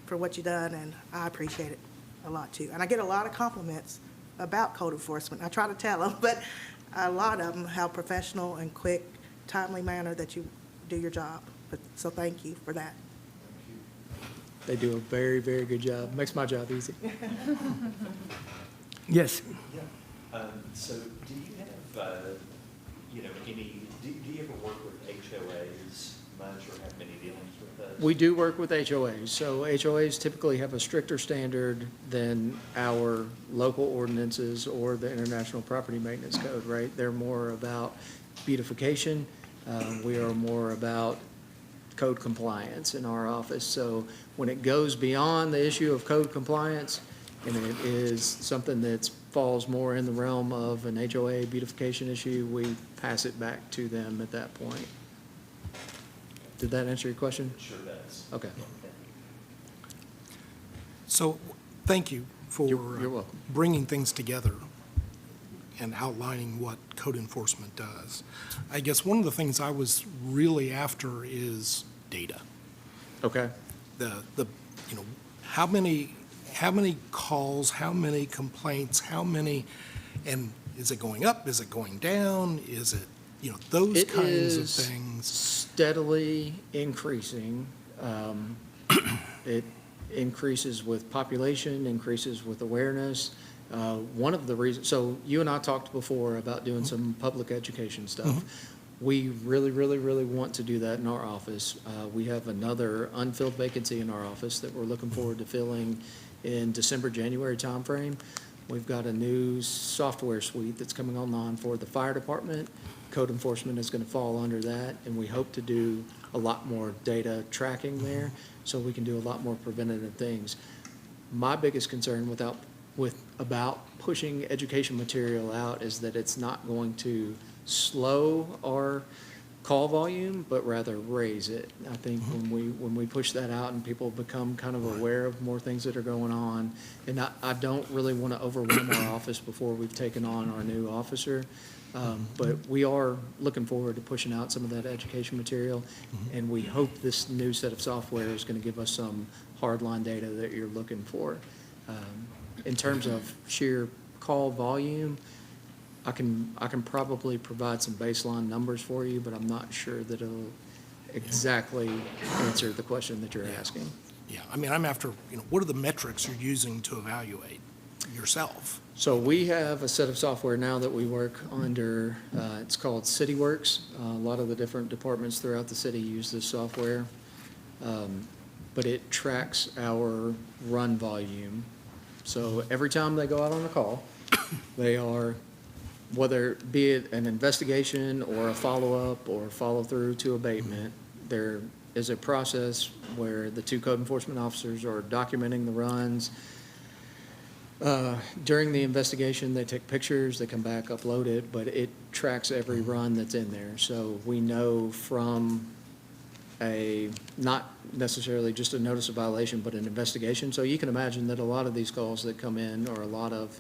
for what you've done, and I appreciate it a lot too. And I get a lot of compliments about code enforcement. I try to tell them, but a lot of them, how professional and quick, timely manner that you do your job. So thank you for that. They do a very, very good job. Makes my job easy. Yes. So do you have, do you ever work with HOAs much or have many dealings with those? We do work with HOAs. So HOAs typically have a stricter standard than our local ordinances or the International Property Maintenance Code, right? They're more about beautification. We are more about code compliance in our office. So when it goes beyond the issue of code compliance, and it is something that falls more in the realm of an HOA beautification issue, we pass it back to them at that point. Did that answer your question? Sure does. Okay. So, thank you for You're welcome. bringing things together and outlining what code enforcement does. I guess one of the things I was really after is data. Okay. How many calls, how many complaints, and is it going up, is it going down, is it, those kinds of things? Steadily increasing. It increases with population, increases with awareness. One of the reasons, so you and I talked before about doing some public education stuff. We really, really, really want to do that in our office. We have another unfilled vacancy in our office that we're looking forward to filling in December, January timeframe. We've got a new software suite that's coming online for the fire department. Code enforcement is going to fall under that, and we hope to do a lot more data tracking there so we can do a lot more preventative things. My biggest concern about pushing education material out is that it's not going to slow our call volume, but rather raise it. I think when we push that out and people become kind of aware of more things that are going on, and I don't really want to overwhelm our office before we've taken on our new officer, but we are looking forward to pushing out some of that education material, and we hope this new set of software is going to give us some hardline data that you're looking for. In terms of sheer call volume, I can probably provide some baseline numbers for you, but I'm not sure that it'll exactly answer the question that you're asking. Yeah, I mean, I'm after, what are the metrics you're using to evaluate yourself? So we have a set of software now that we work under, it's called CityWorks. A lot of the different departments throughout the city use this software. But it tracks our run volume. So every time they go out on a call, they are, whether it be it an investigation or a follow-up or follow-through to abatement, there is a process where the two code enforcement officers are documenting the runs. During the investigation, they take pictures, they come back, upload it, but it tracks every run that's in there. So we know from not necessarily just a notice of violation, but an investigation. So you can imagine that a lot of these calls that come in, or a lot of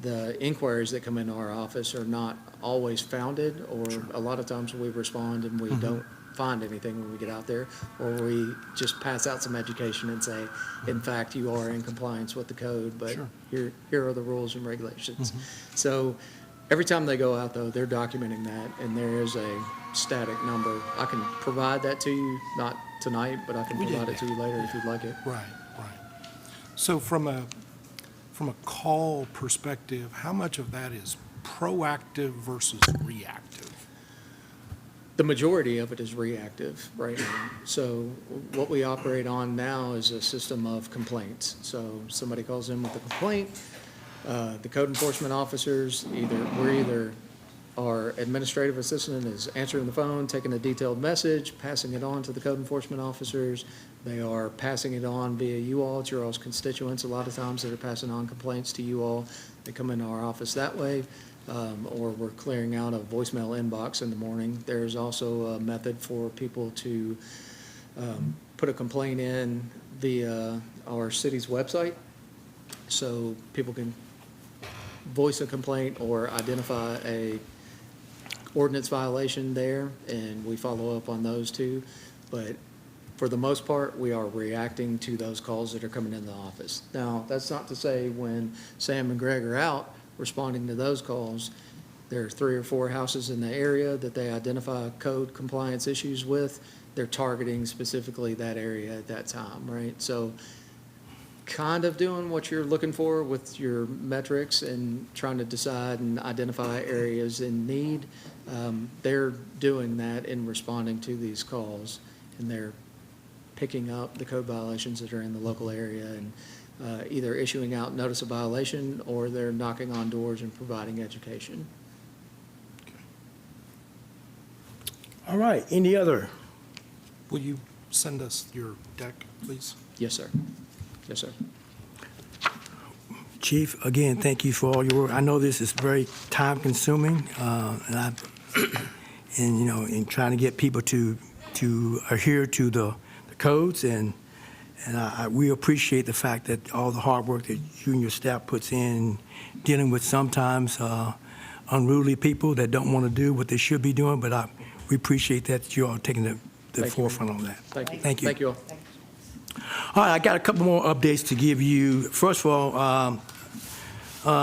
the inquiries that come into our office, are not always founded, or a lot of times we respond and we don't find anything when we get out there, or we just pass out some education and say, in fact, you are in compliance with the code, but here are the rules and regulations. So every time they go out, though, they're documenting that, and there is a static number. I can provide that to you, not tonight, but I can provide it to you later if you'd like it. Right. So from a call perspective, how much of that is proactive versus reactive? The majority of it is reactive right now. So what we operate on now is a system of complaints. So somebody calls in with a complaint, the code enforcement officers, either our administrative assistant is answering the phone, taking a detailed message, passing it on to the code enforcement officers. They are passing it on via you all. It's your all's constituents a lot of times that are passing on complaints to you all. They come into our office that way. Or we're clearing out a voicemail inbox in the morning. There's also a method for people to put a complaint in via our city's website. So people can voice a complaint or identify a ordinance violation there, and we follow up on those too. But for the most part, we are reacting to those calls that are coming in the office. Now, that's not to say when Sam and Greg are out responding to those calls, there are 3 or 4 houses in the area that they identify code compliance issues with. They're targeting specifically that area at that time, right? So kind of doing what you're looking for with your metrics and trying to decide and identify areas in need. They're doing that in responding to these calls, and they're picking up the code violations that are in the local area and either issuing out notice of violation, or they're knocking on doors and providing education. All right, any other? Will you send us your deck, please? Yes, sir. Yes, sir. Chief, again, thank you for all your work. I know this is very time-consuming, in trying to get people to adhere to the codes, and we appreciate the fact that all the hard work that you and your staff puts in dealing with sometimes unruly people that don't want to do what they should be doing, but we appreciate that you're all taking the forefront on that. Thank you. Thank you. Thank you all. All right, I got a couple more updates to give you. First of all,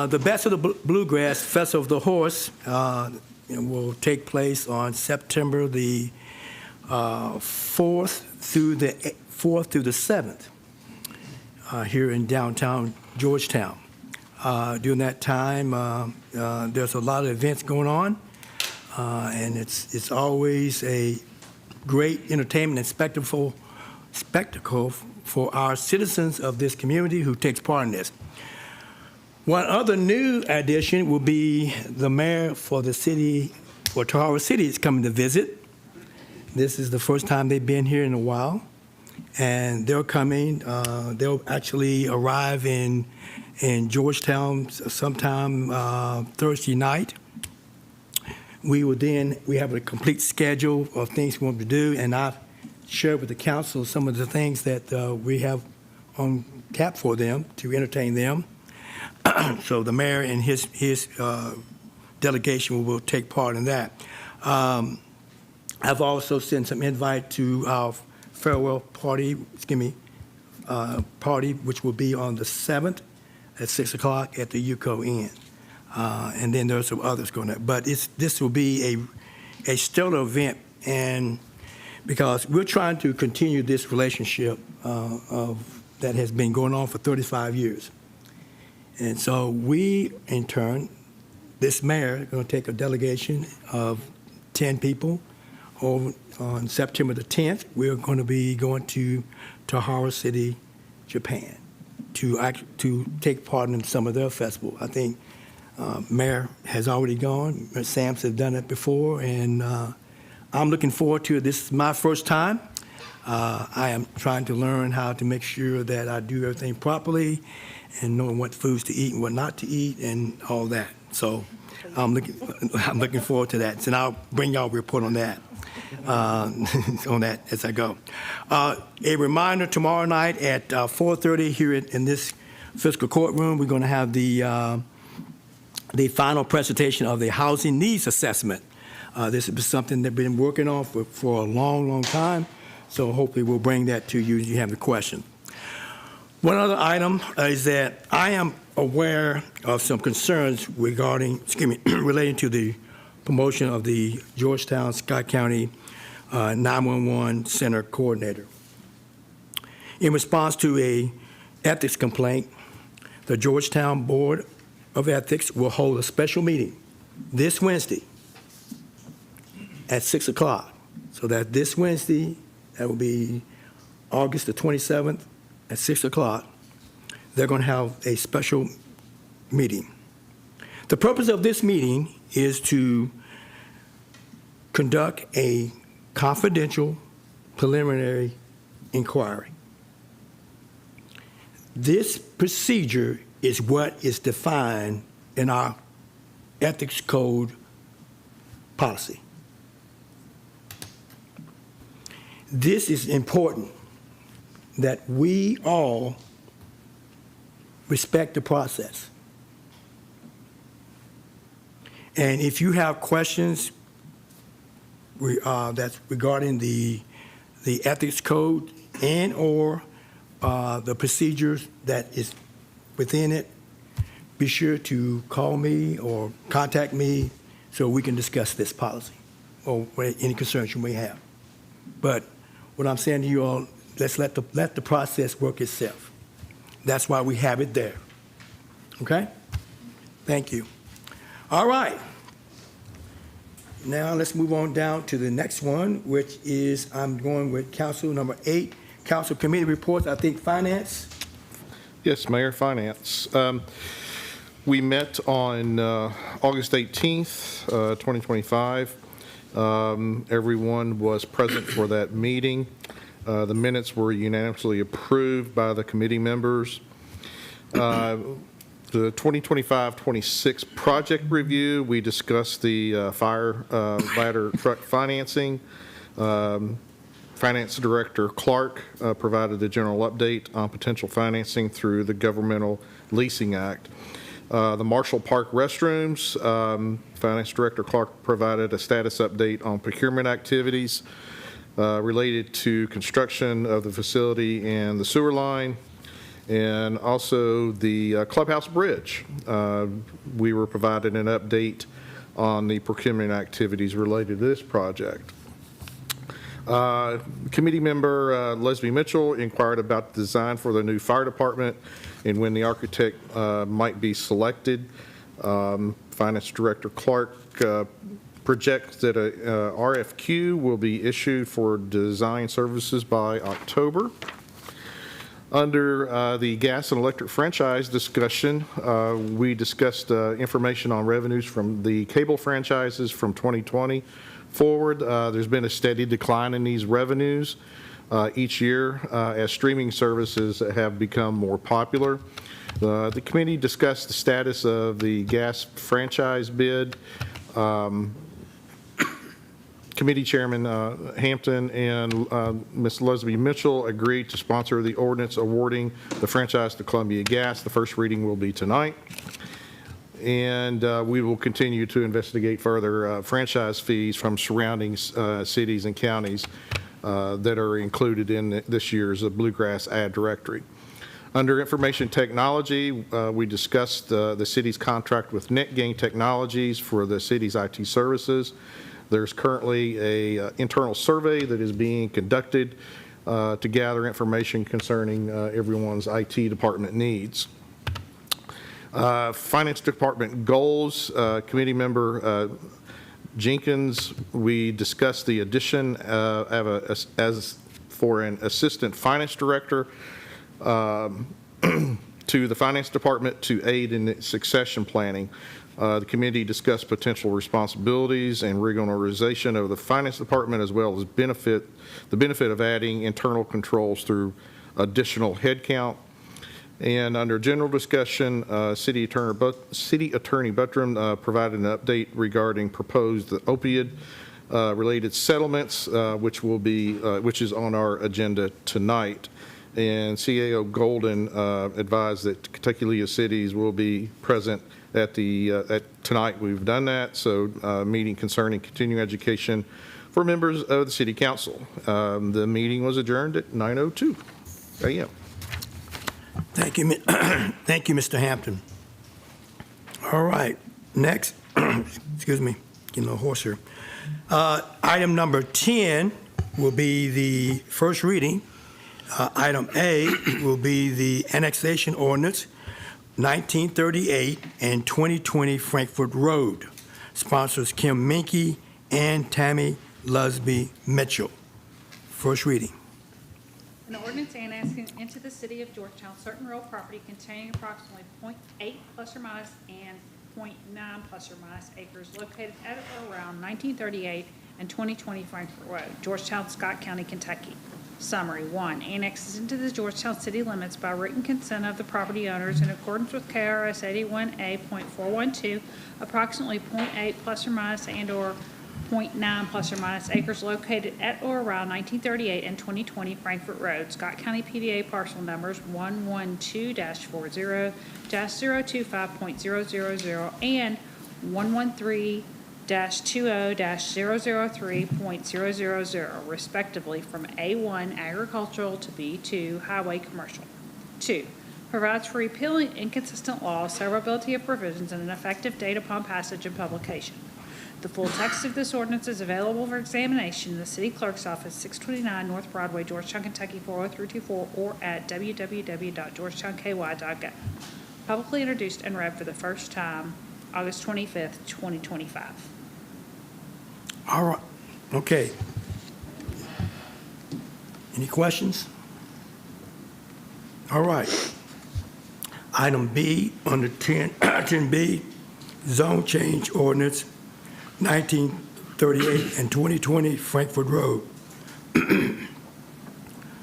the Best of the Bluegrass Festival of the Horse will take place on September the 4th through the 7th here in downtown Georgetown. During that time, there's a lot of events going on, and it's always a great entertainment and spectacle for our citizens of this community who takes part in this. One other new addition will be the mayor for the city, for Tahara City, is coming to visit. This is the first time they've been here in a while, and they're coming. They'll actually arrive in Georgetown sometime Thursday night. we have a complete schedule of things we want to do, and I've shared with the council some of the things that we have on tap for them to entertain them. So the mayor and his delegation will take part in that. I've also sent some invite to our farewell party, party, which will be on the 7th at 6 o'clock at the UCO Inn. And then there's some others going there. But this will be a stellar event, and because we're trying to continue this relationship that has been going on for 35 years. And so we, in turn, this mayor is going to take a delegation of 10 people. On September the 10th, we're going to be going to Tahara City, Japan, to take part in some of their festival. I think Mayor has already gone. Sam's have done it before, and I'm looking forward to it. This is my first time. I am trying to learn how to make sure that I do everything properly and knowing what foods to eat and what not to eat and all that. So I'm looking forward to that. And I'll bring y'all a report on that. On that as I go. A reminder, tomorrow night at 4:30 here in this fiscal courtroom, we're going to have the final presentation of the housing needs assessment. This is something that we've been working on for a long, long time, so hopefully we'll bring that to you if you have a question. One other item is that I am aware of some concerns relating to the promotion of the Georgetown Scott County 911 Center Coordinator. In response to a ethics complaint, the Georgetown Board of Ethics will hold a special meeting this Wednesday at 6 o'clock. So that this Wednesday, that will be August the 27th at 6 o'clock, they're going to have a special meeting. The purpose of this meeting is to conduct a confidential preliminary inquiry. This procedure is what is defined in our ethics code policy. This is important that we all respect the process. And if you have questions that's regarding the ethics code and or the procedures that is within it, be sure to call me or contact me so we can discuss this policy or any concerns you may have. But what I'm saying to you all, let's let the process work itself. That's why we have it there. Okay? Thank you. All right. Now let's move on down to the next one, which is I'm going with council number 8, council committee reports. I think finance. Yes, Mayor, Finance. We met on August 18th, 2025. Everyone was present for that meeting. The minutes were unanimously approved by the committee members. The 2025-26 project review, we discussed the fire ladder truck financing. Finance Director Clark provided the general update on potential financing through the Governmental Leasing Act. The Marshall Park restrooms, Finance Director Clark provided a status update on procurement activities related to construction of the facility and the sewer line, and also the clubhouse bridge. We were provided an update on the procurement activities related to this project. Committee member Leslie Mitchell inquired about the design for the new fire department and when the architect might be selected. Finance Director Clark projects that a RFQ will be issued for design services by October. Under the gas and electric franchise discussion, we discussed information on revenues from the cable franchises from 2020 forward. There's been a steady decline in these revenues each year as streaming services have become more popular. The committee discussed the status of the gas franchise bid. Committee Chairman Hampton and Ms. Leslie Mitchell agreed to sponsor the ordinance awarding the franchise to Columbia Gas. The first reading will be tonight. And we will continue to investigate further franchise fees from surrounding cities and counties that are included in this year's Bluegrass Ad Directory. Under Information Technology, we discussed the city's contract with NetGain Technologies for the city's IT services. There's currently a internal survey that is being conducted to gather information concerning everyone's IT department needs. Finance Department goals, committee member Jenkins, we discussed the addition as for an assistant finance director to the finance department to aid in succession planning. The committee discussed potential responsibilities and reorganization of the finance department, as well as the benefit of adding internal controls through additional headcount. And under general discussion, City Attorney Buttram provided an update regarding proposed opioid related settlements, which is on our agenda tonight. And CAO Golden advised that Kentucky League of Cities will be present at tonight. We've done that. So meeting concerning continuing education for members of the City Council. The meeting was adjourned at 9:02 a.m. Thank you, thank you, Mr. Hampton. All right, next, excuse me, getting a little hoarse here. Item number 10 will be the first reading. Item A will be the annexation ordinance 1938 and 2020 Frankfurt Road. Sponsors Kim Minke and Tammy Lusby Mitchell. First reading. An ordinance annexing into the city of Georgetown certain real property containing approximately .8 plus or minus and .9 plus or minus acres located at or around 1938 and 2020 Frankfurt Road, Georgetown, Scott County, Kentucky. Summary. 1. Annexes into the Georgetown city limits by written consent of the property owners in accordance with KRS 81A.412, approximately .8 plus or minus and or .9 plus or minus acres located at or around 1938 and 2020 Frankfurt Road, Scott County PDA parcel numbers 112-40-025.000 and 113-20-003.000, respectively, from A1 agricultural to B2 highway commercial. 2. Provides for repealing inconsistent laws, severability of provisions, and an effective date upon passage and publication. The full text of this ordinance is available for examination in the City Clerk's Office, 629 North Broadway, Georgetown, Kentucky 40324, or at www.georgetownky.gov. Publicly introduced and read for the first time August 25th, 2025. All right, okay. Any questions? All right. Item B under 10B, zone change ordinance 1938 and 2020 Frankfurt Road.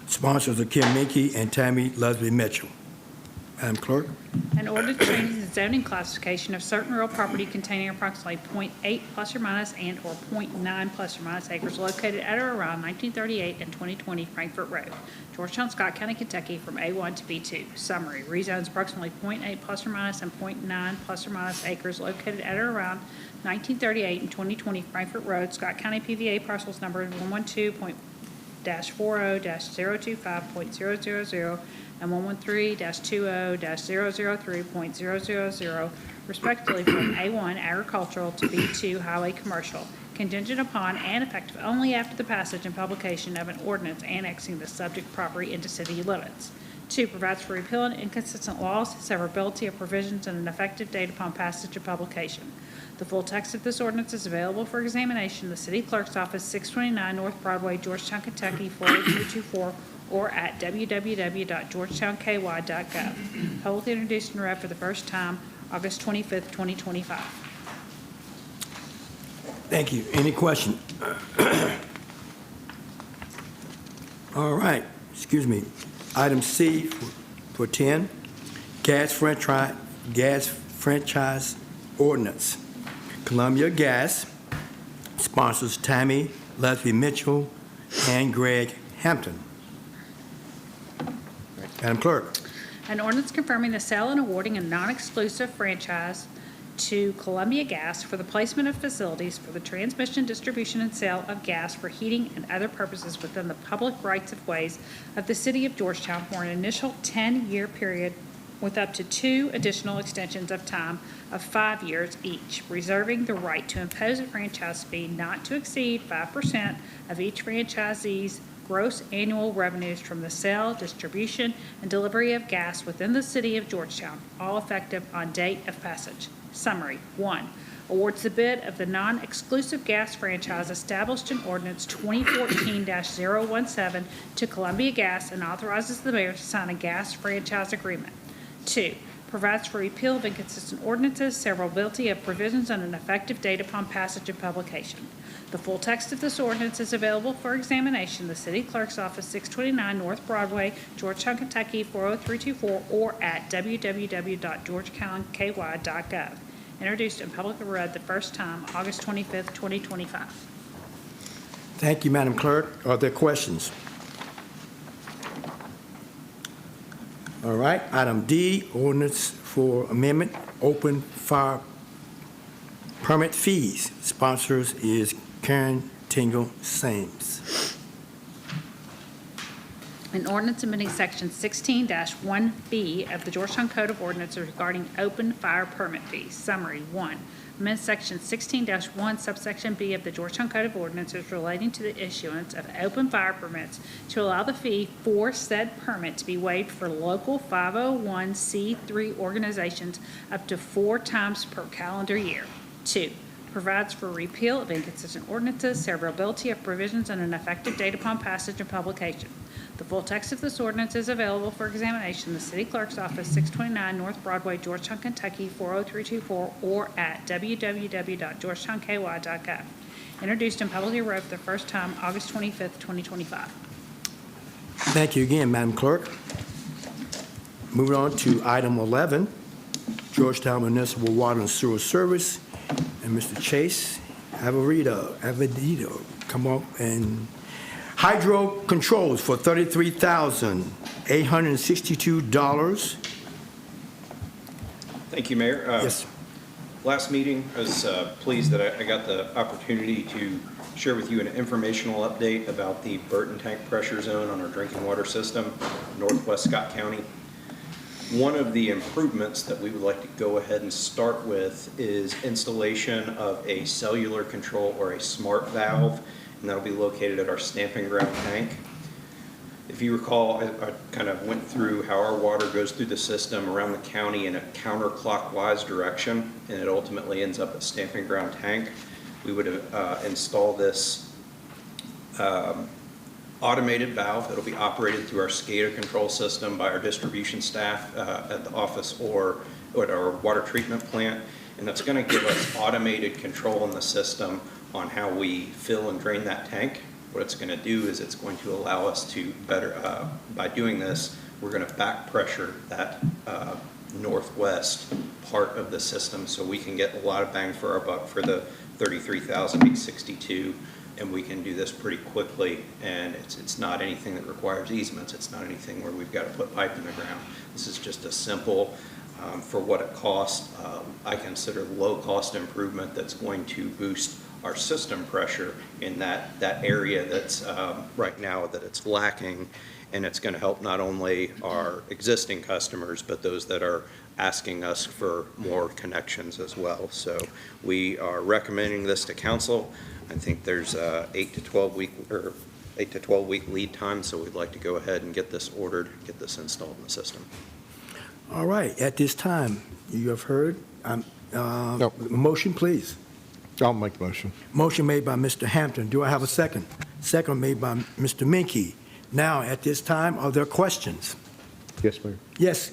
Sponsors are Kim Minke and Tammy Lusby Mitchell. Madam Clerk. An ordinance changing the zoning classification of certain real property containing approximately .8 plus or minus and or .9 plus or minus acres located at or around 1938 and 2020 Frankfurt Road, Georgetown, Scott County, Kentucky, from A1 to B2. Summary. Rezones approximately .8 plus or minus and .9 plus or minus acres located at or around 1938 and 2020 Frankfurt Road, Scott County PVA parcels number 112.40-025.000 and 113-20-003.000, respectively, from A1 agricultural to B2 highway commercial, contingent upon and effective only after the passage and publication of an ordinance annexing the subject property into city limits. 2. Provides for repeal and inconsistent laws, severability of provisions, and an effective date upon passage and publication. The full text of this ordinance is available for examination in the City Clerk's Office, 629 North Broadway, Georgetown, Kentucky 40224, or at www.georgetownky.gov. Publicly introduced and read for the first time August 25th, 2025. Thank you. Any question? All right, excuse me. Item C for 10, gas franchise ordinance. Columbia Gas sponsors Tammy Leslie Mitchell, and Greg Hampton. Madam Clerk. An ordinance confirming the sale and awarding a non-exclusive franchise to Columbia Gas for the placement of facilities for the transmission, distribution, and sale of gas for heating and other purposes within the public rights-of-ways of the City of Georgetown for an initial 10-year period with up to 2 additional extensions of time of 5 years each, reserving the right to impose a franchise fee not to exceed 5% of each franchisee's gross annual revenues from the sale, distribution, and delivery of gas within the City of Georgetown, all effective on date of passage. Summary. 1. Awards the bid of the non-exclusive gas franchise established in Ordinance 2014-017 to Columbia Gas and authorizes the mayor to sign a gas franchise agreement. 2. Provides for repeal of inconsistent ordinances, severability of provisions, and an effective date upon passage and publication. The full text of this ordinance is available for examination in the City Clerk's Office, 629 North Broadway, Georgetown, Kentucky, 40324, or at www.georgetownky.gov. Introduced and publicly read the first time, August 25th, 2025. Thank you, Madam Clerk. Are there questions? All right, item D, ordinance for amendment, open fire permit fees. Sponsors is Karen Tingle Sames. An ordinance amending section 16-1B of the Georgetown Code of Ordinances regarding open fire permit fees. Summary. 1. Amend section 16-1 subsection B of the Georgetown Code of Ordinances relating to the issuance of open fire permits to allow the fee for said permit to be waived for local 501c3 organizations up to 4 times per calendar year. 2. Provides for repeal of inconsistent ordinances, severability of provisions, and an effective date upon passage and publication. The full text of this ordinance is available for examination in the City Clerk's Office, 629 North Broadway, Georgetown, Kentucky, 40324, or at www.georgetownky.gov. Introduced and publicly read for the first time, August 25th, 2025. Thank you again, Madam Clerk. Moving on to item 11, Georgetown Municipal Water and Sewer Service. And Mr. Chase Avedito, come up and hydro controls for $33,862. Thank you, Mayor. Yes. Last meeting, I was pleased that I got the opportunity to share with you an informational update about the Burton Tank Pressure Zone on our drinking water system, northwest Scott County. One of the improvements that we would like to go ahead and start with is installation of a cellular control or a smart valve, and that'll be located at our stamping ground tank. If you recall, I kind of went through how our water goes through the system around the county in a counterclockwise direction, and it ultimately ends up at stamping ground tank. We would install this automated valve that'll be operated through our SCADA control system by our distribution staff at the office or at our water treatment plant. And that's going to give us automated control in the system on how we fill and drain that tank. What it's going to do is it's going to allow us to better, by doing this, we're going to back pressure that northwest part of the system so we can get a lot of bang for our buck for the $33,862. And we can do this pretty quickly, and it's not anything that requires easements. It's not anything where we've got to put pipe in the ground. This is just a simple, for what it costs, I consider low-cost improvement that's going to boost our system pressure in that area that's right now that it's lacking, and it's going to help not only our existing customers, but those that are asking us for more connections as well. So we are recommending this to council. I think there's 8 to 12 week lead time, so we'd like to go ahead and get this ordered, get this installed in the system. All right, at this time, you have heard, motion, please. I'll make the motion. Motion made by Mr. Hampton. Do I have a second? Second made by Mr. Minke. Now, at this time, are there questions? Yes, Mayor. Yes.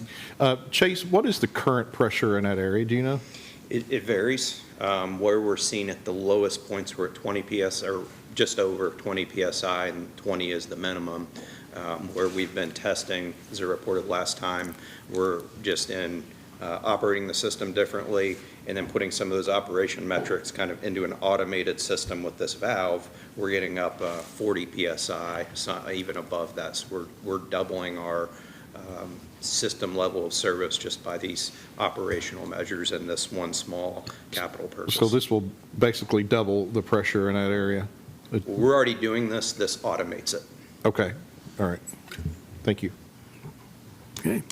Chase, what is the current pressure in that area? Do you know? It varies. Where we're seeing at the lowest points, we're at 20 PS or just over 20 PSI, and 20 is the minimum. Where we've been testing, as I reported last time, we're just in operating the system differently, and then putting some of those operation metrics kind of into an automated system with this valve, we're getting up 40 PSI, even above that. So we're doubling our system level of service just by these operational measures and this one small capital purchase. So this will basically double the pressure in that area? We're already doing this. This automates it. Okay, all right. Thank you. Okay.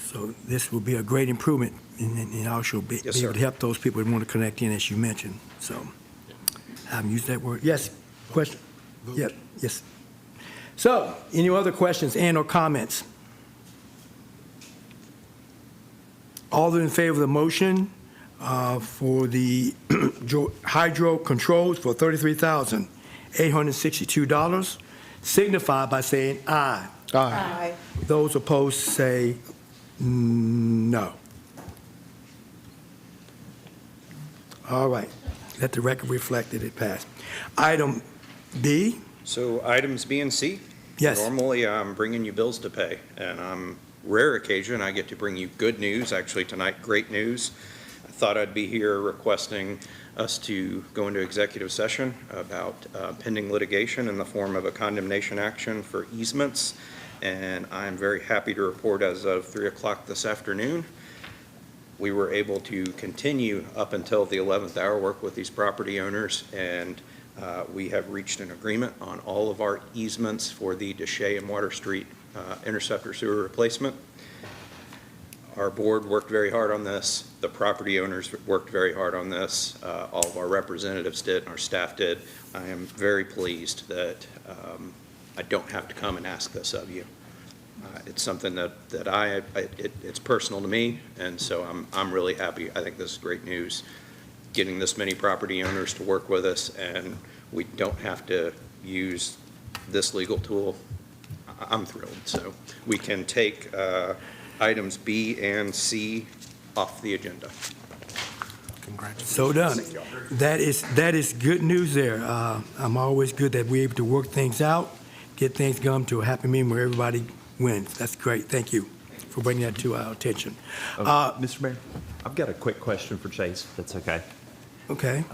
So this will be a great improvement and also be Yes, able sir. to help those people that want to connect in, as you mentioned. So I haven't used that word. Yes, question? Yep, yes. So, any other questions and/or comments? All those in favor of the motion for the hydro controls for $33,862 signify by saying aye. Aye. Those opposed say no. All right. Let the record reflect that it passed. Item B. So items B and C? Yes. Normally, I'm bringing you bills to pay, and on rare occasion, I get to bring you good news. Actually, tonight, great news. I thought I'd be here requesting us to go into executive session about pending litigation in the form of a condemnation action for easements, and I'm very happy to report as of 3 o'clock this afternoon, we were able to continue up until the 11th hour, work with these property owners, and we have reached an agreement on all of our easements for the Deshay and Water Street interceptor sewer replacement. Our board worked very hard on this. The property owners worked very hard on this. All of our representatives did, and our staff did. I am very pleased that I don't have to come and ask this of you. It's something that it's personal to me, and so I'm really happy. I think this is great news, getting this many property owners to work with us, and we don't have to use this legal tool. I'm thrilled. So we can take items B and C off the agenda. Congratulations. So done. That is good news there. I'm always good that we're able to work things out, get things come to a happy meeting where everybody wins. That's great. Thank you for bringing that to our attention. Mr. Mayor, I've got a quick question for Chase, if that's okay. Okay.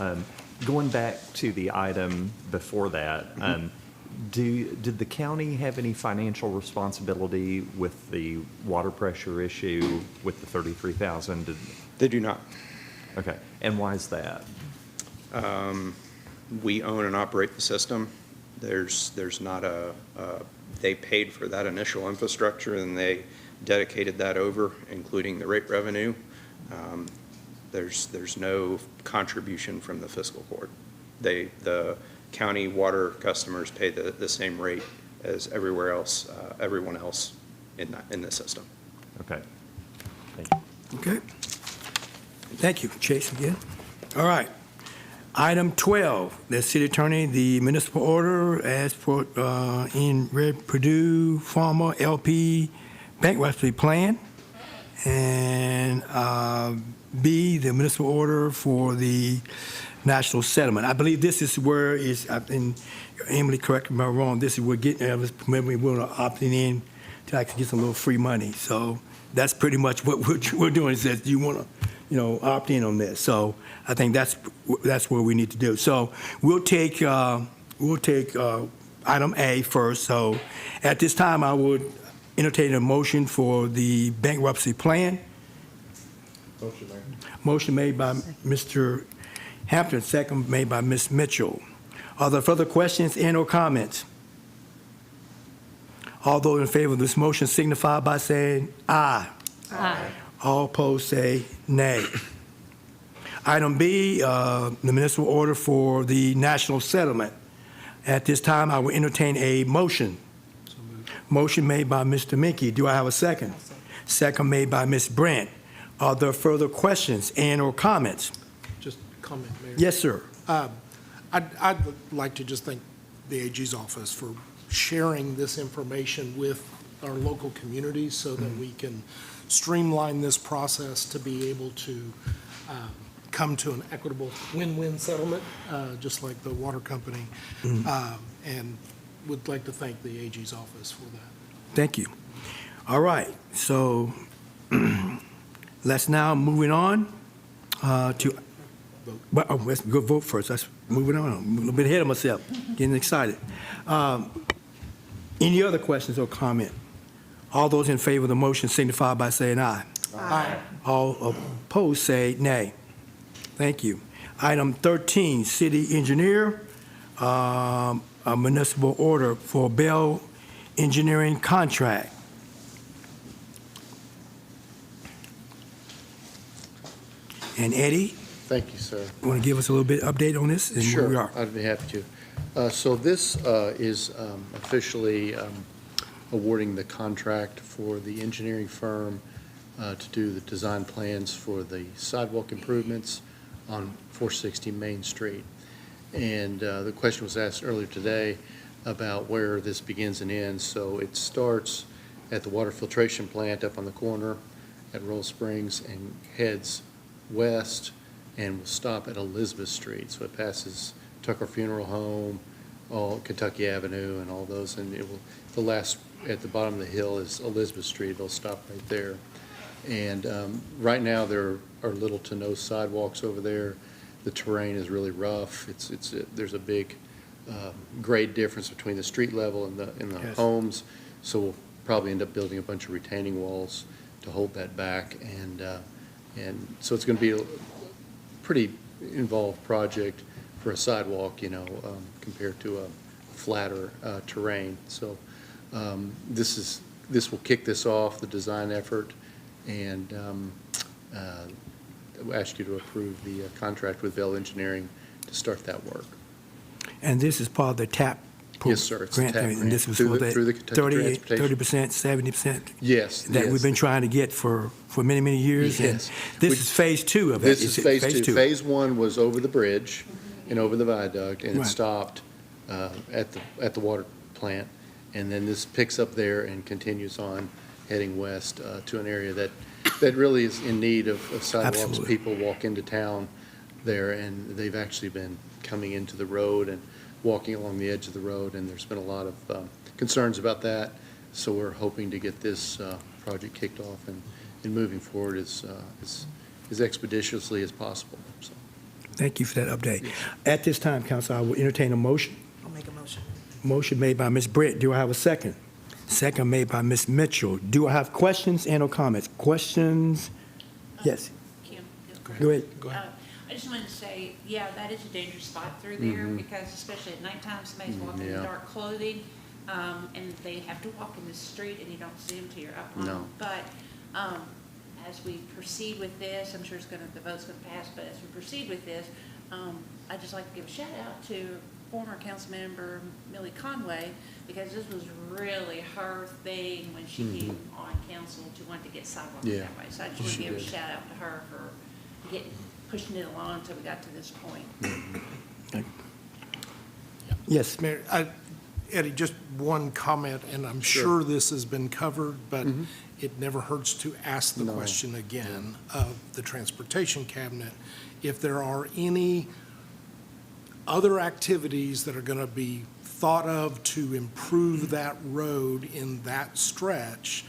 Going back to the item before that, did the county have any financial responsibility with the water pressure issue with the 33,000? They do not. Okay, and why is that? We own and operate the system. There's not they paid for that initial infrastructure and they dedicated that over, including the rate revenue. There's no contribution from the fiscal court. The county water customers pay the same rate as everywhere else, everyone else in the system. Okay. Thank you. Okay. Thank you, Chase, again. All right. Item 12, the city attorney, the municipal order as for in Red Purdue Pharma LP bankruptcy plan. And B, the municipal order for the national settlement. I believe this is where is, and Emily, correct me if I'm wrong, this is where maybe we're opting in to actually get some little free money. So that's pretty much what we're doing, is that you want to, opt in on this. So I think that's what we need to do. So we'll take item A first. So at this time, I would entertain a motion for the bankruptcy plan. Motion, Mayor. Motion made by Mr. Hampton, second made by Ms. Mitchell. Are there further questions and/or comments? All those in favor of this motion signify by saying aye. Aye. All opposed say nay. Item B, the municipal order for the national settlement. At this time, I will entertain a motion. Motion made by Mr. Minkey. Do I have a second? Second made by Ms. Brent. Are there further questions and/or comments? Just comment, Mayor. Yes, sir. I'd like to just thank the AG's office for sharing this information with our local communities so that we can streamline this process to be able to come to an equitable win-win settlement, just like the water company, and would like to thank the AG's office for that. Thank you. All right, so Let's now moving on to, let's go vote first. Let's moving on. I'm a little bit ahead of myself, getting excited. Any other questions or comment? All those in favor of the motion signify by saying aye. Aye. All opposed say nay. Thank you. Item 13, city engineer, a municipal order for Bell Engineering contract. And Eddie, Thank you, sir. want to give us a little bit update on this and where we Sure, are? I'd be happy to. So this is officially awarding the contract for the engineering firm to do the design plans for the sidewalk improvements on 460 Main Street. And the question was asked earlier today about where this begins and ends. So it starts at the water filtration plant up on the corner at Roll Springs and heads west and will stop at Elizabeth Street. So it passes Tucker Funeral Home, all Kentucky Avenue and all those, and it will, the last, at the bottom of the hill is Elizabeth Street. It'll stop right there. And right now, there are little to no sidewalks over there. The terrain is really rough. There's a big grade difference between the street level and the Yes. homes. So we'll probably end up building a bunch of retaining walls to hold that back. And so it's going to be a pretty involved project for a sidewalk, compared to a flatter terrain. So this will kick this off, the design effort, and I ask you to approve the contract with Bell Engineering to start that work. And this is part of the TAP Yes, sir, it's the grant, TAP and grant this was through for the- the through the Kentucky 30%, 70%? Yes. That yes. we've been trying to get for many, many years? and Yes. This is phase two of it? This is it phase two. Phase one was over the bridge and over the viaduct, and it Right. stopped at the water plant. And then this picks up there and continues on, heading west to an area that really is in need of sidewalks. Absolutely. People walk into town there, and they've actually been coming into the road and walking along the edge of the road, and there's been a lot of concerns about that. So we're hoping to get this project kicked off and moving forward as expeditiously as possible. So. Thank you for that update. At this time, council, I will entertain a motion. I'll make a motion. Motion made by Ms. Brett. Do I have a second? Second made by Ms. Mitchell. Do I have questions and or comments? Questions? Yes. Kim? Go ahead. I just wanted to say, yeah, that is a dangerous spot through there, Mhm. because especially at nighttime, somebody's walking in Yeah. dark clothing, and they have to walk in the street and you don't see them till you're up on No. them. But, as we proceed with this, I'm sure the vote's gonna pass, but as we proceed with this, I'd just like to give a shout out to former council member Millie Conway, because this was really her thing when she came on council to want to get sidewalks Yeah, that way. So I just want to she give a did. shout out to her for pushing it along until we got to this point. Yes. Mayor, Eddie, just one comment, and I'm Sure. sure this has been covered, but it never hurts to ask the No. question again of the Transportation Cabinet. If there are any other activities that are going to be thought of to improve that road in that stretch,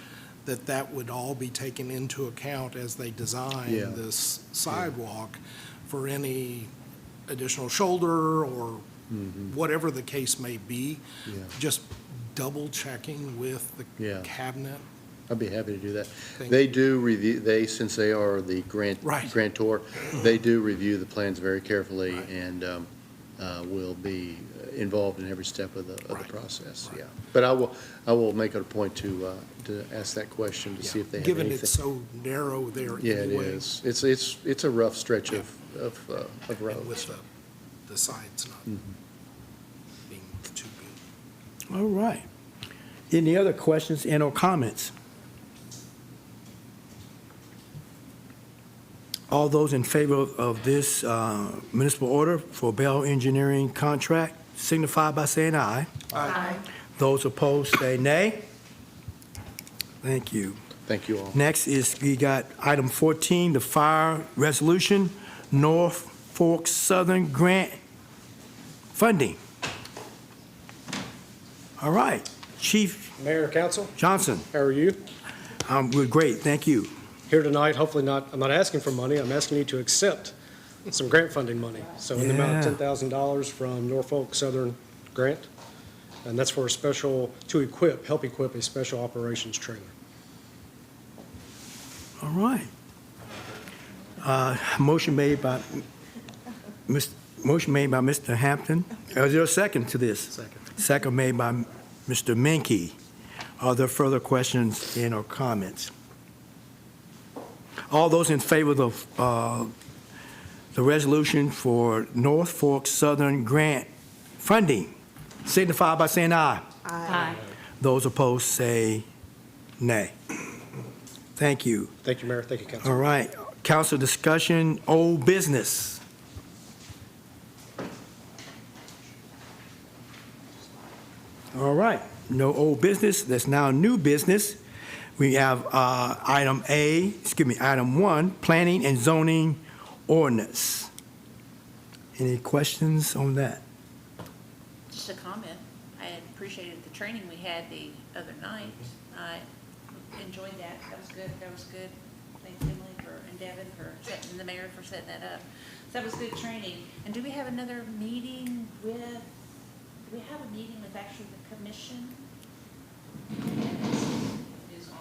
that would all be taken into account as they design Yeah. this sidewalk for any additional shoulder or whatever the case may be. Yeah. Just double checking with the Yeah. cabinet. I'd be happy to do that. Thank They do review, since they are the Right. grantor, they do review the plans very carefully and will be involved in every step of the process, yeah. But I will make it a point to ask that question to see if they have anything. Given it's so narrow there Yeah, it anyway. is. It's a rough stretch of And road. with the sides not being too good. All right. Any other questions and or comments? All those in favor of this municipal order for Bell Engineering contract signify by saying aye. Aye. Those opposed say nay. Thank you. Thank you all. Next is, we got item 14, the fire resolution, North Fork Southern Grant funding. All right, Chief Mayor, Council, Johnson. how are you? We're great, thank you. here tonight, hopefully not, I'm not asking for money, I'm asking you to accept some grant funding money. So in the amount of $10,000 from Norfolk Southern Grant, and that's for a special, to help equip a special operations trailer. All right. Motion made by Mr. Hampton. Is there a second to this? Second. Second made by Mr. Menke. Are there further questions and or comments? All those in favor of the resolution for North Fork Southern Grant funding, signify by saying aye. Aye. Those opposed say nay. Thank you. Thank you, Mayor. Thank you, Council. All right. Council discussion, old business. All right. No old business. That's now new business. We have item 1, planning and zoning ordinance. Any questions on that? Just a comment. I appreciated the training we had the other night. I enjoyed that. That was good. That was good. Thanks, Emily and Devin and the mayor for setting that up. So that was good training. And do we have another meeting with actually the commission? It is on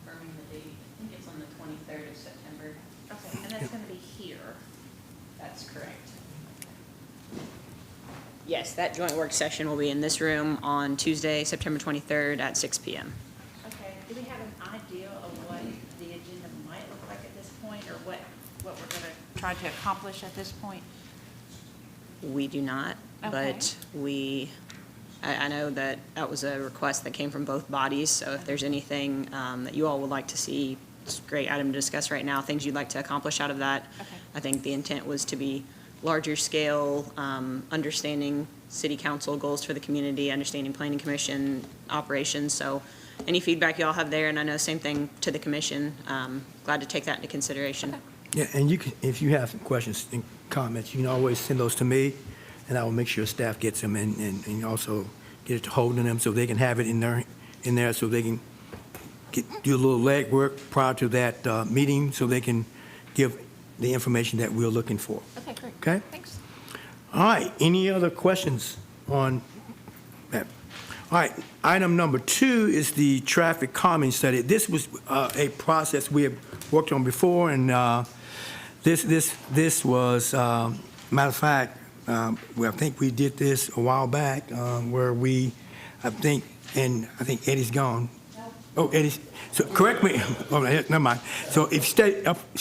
confirming the date. I think it's on the 23rd of September. Okay, and that's going to be here. That's correct. Yes, that joint work session will be in this room on Tuesday, September 23rd at 6 p.m. Okay, do we have an idea of what the agenda might look like at this point, or what we're going to try to accomplish at this point? We do not, but I know that was a request that came from both bodies, so if there's anything that you all would like to see, it's a great item to discuss right now, things you'd like to accomplish out of that. Okay. I think the intent was to be larger scale, understanding city council goals for the community, understanding planning commission operations, so any feedback you all have there, and I know same thing to the commission, glad to take that into consideration. Yeah, and you can, if you have some questions and comments, you can always send those to me, and I will make sure staff gets them and also get it to holding them so they can have it in there so they can do a little legwork prior to that meeting so they can give the information that we're looking for. Okay, great. Okay? Thanks. All right, any other questions on that? All right, item number 2 is the traffic calming study. This was a process we have worked on before, and this was, matter of fact, I think we did this a while back where I think Eddie's gone. Oh, Eddie's, so correct me, oh, never mind. So if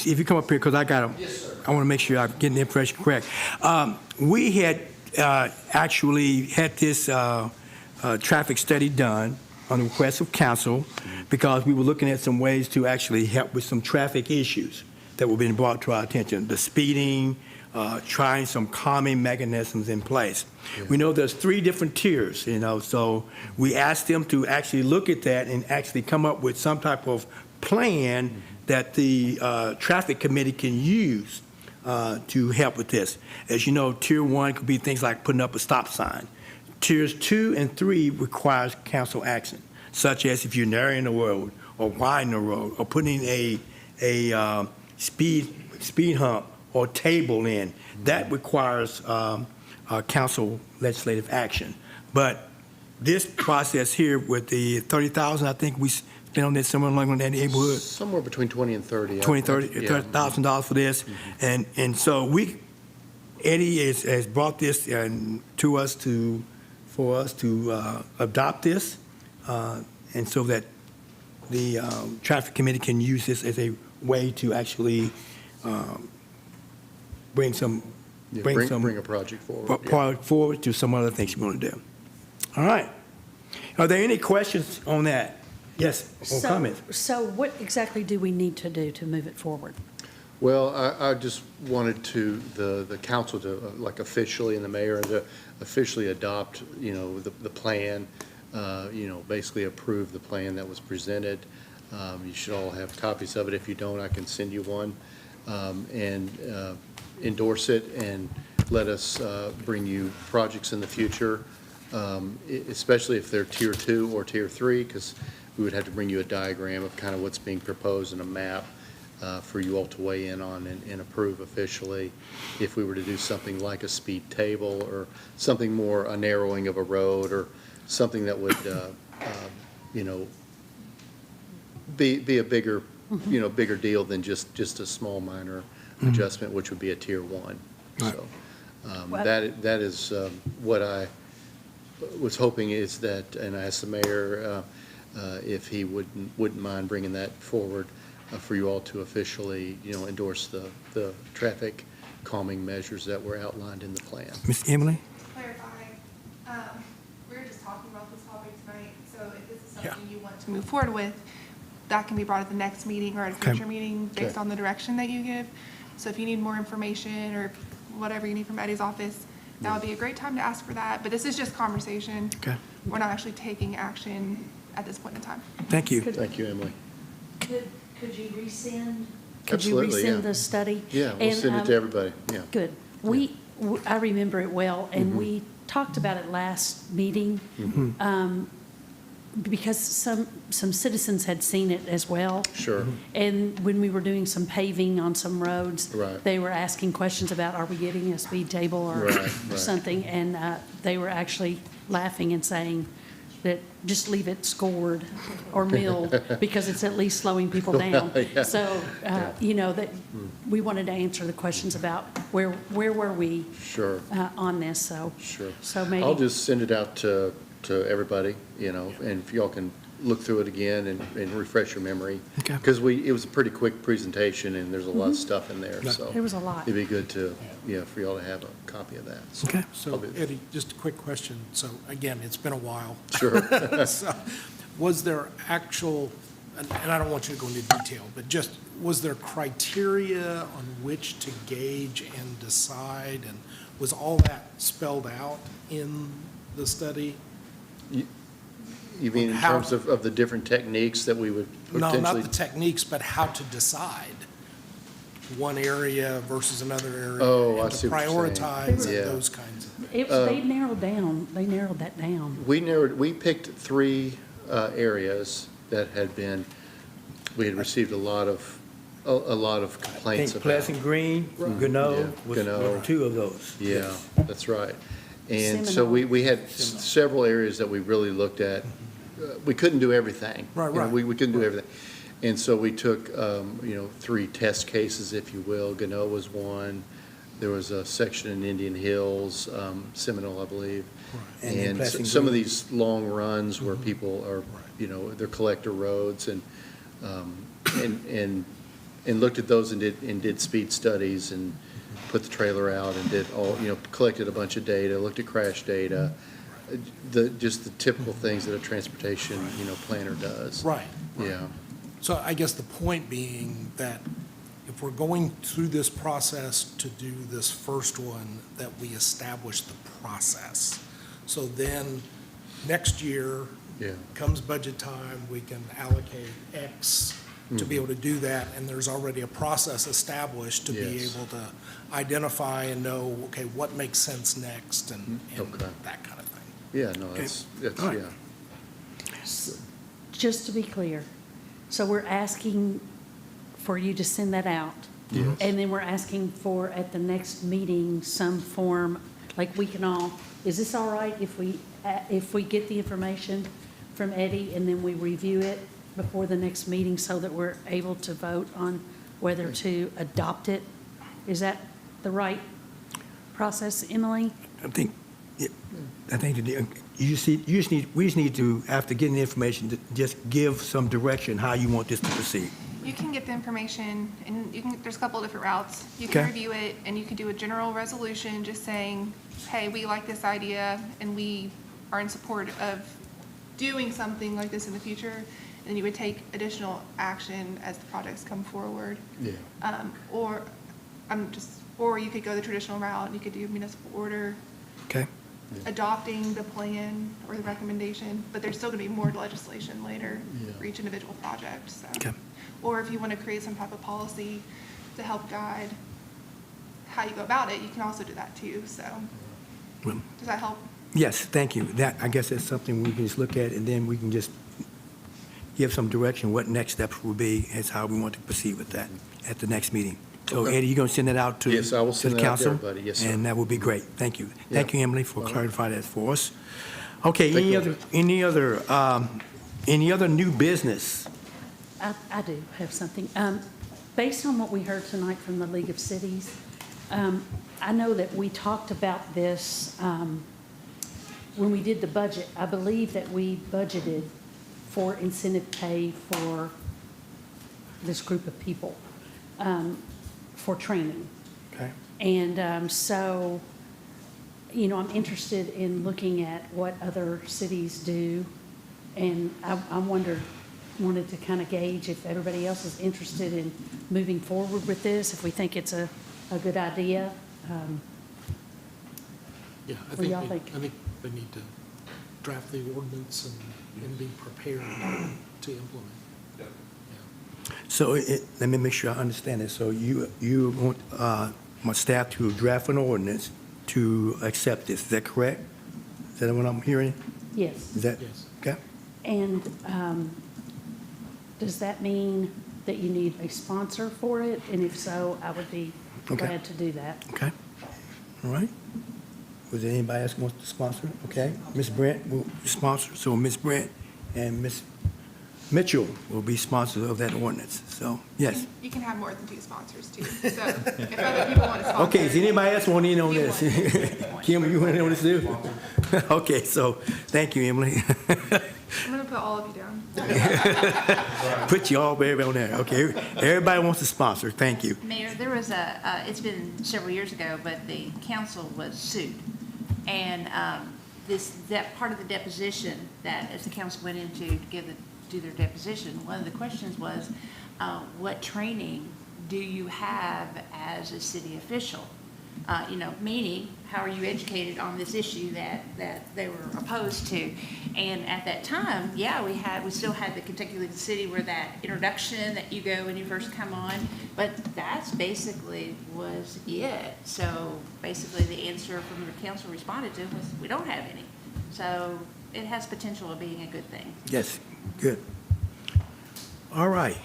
you come up here, because I got to, yes, I want to make sure I'm getting the information correct. We had actually had this traffic study done on the request of council because we were looking at some ways to actually help with some traffic issues that were being brought to our attention. The speeding, trying some calming mechanisms in place. Yeah. We know there's 3 different tiers, so we asked them to actually look at that and actually come up with some type of plan that the traffic committee can use to help with this. As you know, tier 1 could be things like putting up a stop sign. Tiers 2 and 3 requires council action, such as if you're narrowing the road or widening the road or putting a speed hump or table in. That requires council legislative action. But this process here with the 30,000, I think we spent on this somewhere along in that neighborhood. Somewhere between 20 and 30. $30,000 for this. And so Eddie has brought this to us for us to adopt this, and so that the traffic committee can use this as a way to actually bring a project forward. Forward to some other things you want to do. All right. Are there any questions on that? Yes, or comments? So what exactly do we need to do to move it forward? Well, I just wanted the council to, officially, and the mayor to officially adopt, the plan, basically approve the plan that was presented. You should all have copies of it. If you don't, I can send you one. And endorse it and let us bring you projects in the future, especially if they're tier 2 or tier 3, because we would have to bring you a diagram of kind of what's being proposed and a map for you all to weigh in on and approve officially. If we were to do something like a speed table or something more, a narrowing of a road or something that would, you know, be a bigger, you know, bigger deal than just a small minor adjustment, which would be a tier 1. Right. So that is what I was hoping is that, and I asked the mayor if he wouldn't mind bringing that forward for you all to officially, you know, endorse the traffic calming measures that were outlined in the plan. Ms. Emily? Clarify, we were just talking about this topic tonight, so if this is something you want to move forward with, that can be brought at the next meeting or at a future meeting based on the direction that you give. So if you need more information or whatever you need from Eddie's office, that would be a great time to ask for that. But this is just conversation. Okay. We're not actually taking action at this point in time. Thank you. Thank you, Emily. Could you resend? Absolutely, yeah. Could you resend the study? Yeah, we'll send it to everybody, yeah. Good. I remember it well, and we talked about it last meeting, because some citizens had seen it as well. Sure. And when we were doing some paving on some roads, Right. they were asking questions about, are we getting a speed table or Right. something? And they were actually laughing and saying that just leave it scored or milled, because it's at least slowing people down. Yeah. So, you know, that we wanted to answer the questions about where were we Sure. on this, so. Sure. So maybe. I'll just send it out to everybody, you know, and if y'all can look through it again and refresh your memory. Okay. Because it was a pretty quick presentation and there's a lot of stuff in there, so. There was a lot. It'd be good to, for y'all to have a copy of that. So Okay. I'll So do that. Eddie, just a quick question. So again, it's been a while. Sure. So, was there actual, and I don't want you to go into detail, but just, was there criteria on which to gauge and decide? And was all that spelled out in the study? You mean in How- terms of the different techniques that we would No, not potentially? the techniques, but how to decide one area versus another area. Oh, I and see to what you're saying. prioritize and Yeah. those kinds of. They narrowed that down. We picked 3 areas that we had received a lot of I complaints think about. Pleasant Green, Gano Gano. were 2 of those. Yeah, that's right. And so Seminole. we had several areas that we really looked at. We couldn't do everything. Right, You know, right. We couldn't do everything. And so we took, 3 test cases, if you will. Gano was one. There was a section in Indian Hills, Seminole, I believe. And then And Pleasant some of Green. these long runs where people are, they're collector roads and looked at those and did speed studies and put the trailer out and did all, collected a bunch of data, looked at crash data, just the typical things that a transportation, planner does. Right. Yeah. So I guess the point being that if we're going through this process to do this first one, that we establish the process. So then, next year, Yeah. comes budget time, we can allocate X to be able to do that, and there's already a process established to be Yes. able to identify and know, okay, what makes sense next, and Okay. that kind of thing. Yeah, no, that's, All right. yeah. Just to be clear, so we're asking for you to send that out. Yes. And then we're asking for, at the next meeting, some form, like we can all, is this all right if we get the information from Eddie and then we review it before the next meeting so that we're able to vote on whether to adopt it? Is that the right process, Emily? I think that we just need to, after getting the information, to just give some direction how you want this to proceed. You can get the information, and there's a couple of different routes. You can Okay. review it, and you could do a general resolution just saying, hey, we like this idea, and we are in support of doing something like this in the future. And then you would take additional action as the projects come forward. Yeah. Or you could go the traditional route, and you could do municipal order, Okay? adopting the plan or the recommendation, but there's still gonna be more legislation later Yeah. for each individual project, so. Okay. Or if you want to create some type of policy to help guide how you go about it, you can also do that too, so. Well, Does that help? yes, thank you. I guess that's something we can just look at, and then we can just, give some direction what next steps will be, as how we want to proceed with that at the next meeting. So Eddie, you going to send that out to Yes, I will to send the that out to council? everybody. Yes, sir. And that would be great. Thank you. Thank you, Emily, for All right. clarifying that for us. Okay, Thank you. any other new business? I do have something. Based on what we heard tonight from the League of Cities, I know that we talked about this when we did the budget. I believe that we budgeted for incentive pay for this group of people for training. Okay. And so, you know, I'm interested in looking at what other cities do. And I wanted to kind of gauge if everybody else is interested in moving forward with this, if we think it's a good idea. Yeah, What do y'all think? I think they need to draft the ordinance and be prepared to implement. So let me make sure I understand it. So you want my staff to draft an ordinance to accept this, is that correct? Is that what I'm hearing? Yes. Is that? Yes. Okay. And does that mean that you need a sponsor for it? And if so, I would be Okay. glad to do that. Okay. All right. Was there anybody else who wants to sponsor? Okay. Ms. Brent will sponsor. So Ms. Brent and Ms. Mitchell will be sponsors of that ordinance. So, yes. You can have more than 2 sponsors too. So if other people want to sponsor. Okay, does anybody else want in on You this? want. Kim, you want in on this too? Okay, so, thank you, Emily. I'm going to put all of you down. Put you all baby on there. Okay, everybody wants to sponsor. Thank you. Mayor, there was it's been several years ago, but the council was sued. And that part of the deposition that, as the council went in to do their deposition, one of the questions was, what training do you have as a city official? Meaning, how are you educated on this issue that they were opposed to? And at that time, yeah, we still had the Kentucky League of the City where that introduction that you go when you first come on, but that's basically was it. So basically the answer from the council responded to was, we don't have any. So it has potential of being a good thing. Yes, good. All right.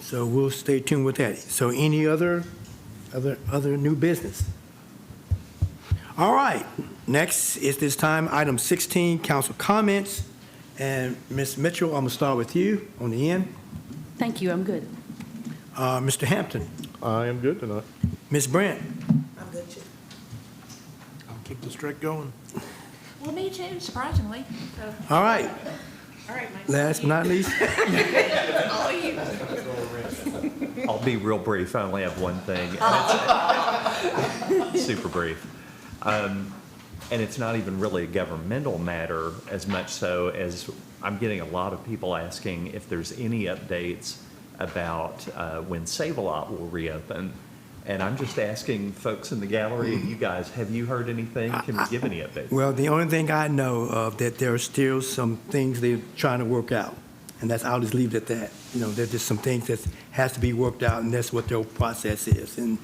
So we'll stay tuned with that. So any other new business? All right. Next is this time, item 16, council comments. And Ms. Mitchell, I'm going to start with you on the end. Thank you, I'm good. Mr. Hampton. I am good tonight. Ms. Brent. I'm good, too. I'll keep the streak going. Well, me too, surprisingly. So, All right. all right, Mike. Last but not least. All of you. I'll be real brief. I only have one thing. It's super brief. And it's not even really a governmental matter as much so as I'm getting a lot of people asking if there's any updates about when Save-A-Lot will reopen. And I'm just asking folks in the gallery and you guys, have you heard anything? Can we give any updates? Well, the only thing I know of that there are still some things they're trying to work out. And I'll just leave it at that. There's just some things that has to be worked out, and that's what their process is. And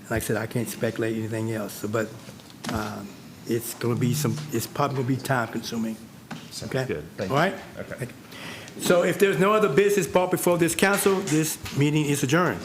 like I said, I can't speculate anything else. But it's going to be it's probably going to be time consuming. Okay? Good. Thank you. All right? Okay. So if there's no other business brought before this council, this meeting is adjourned.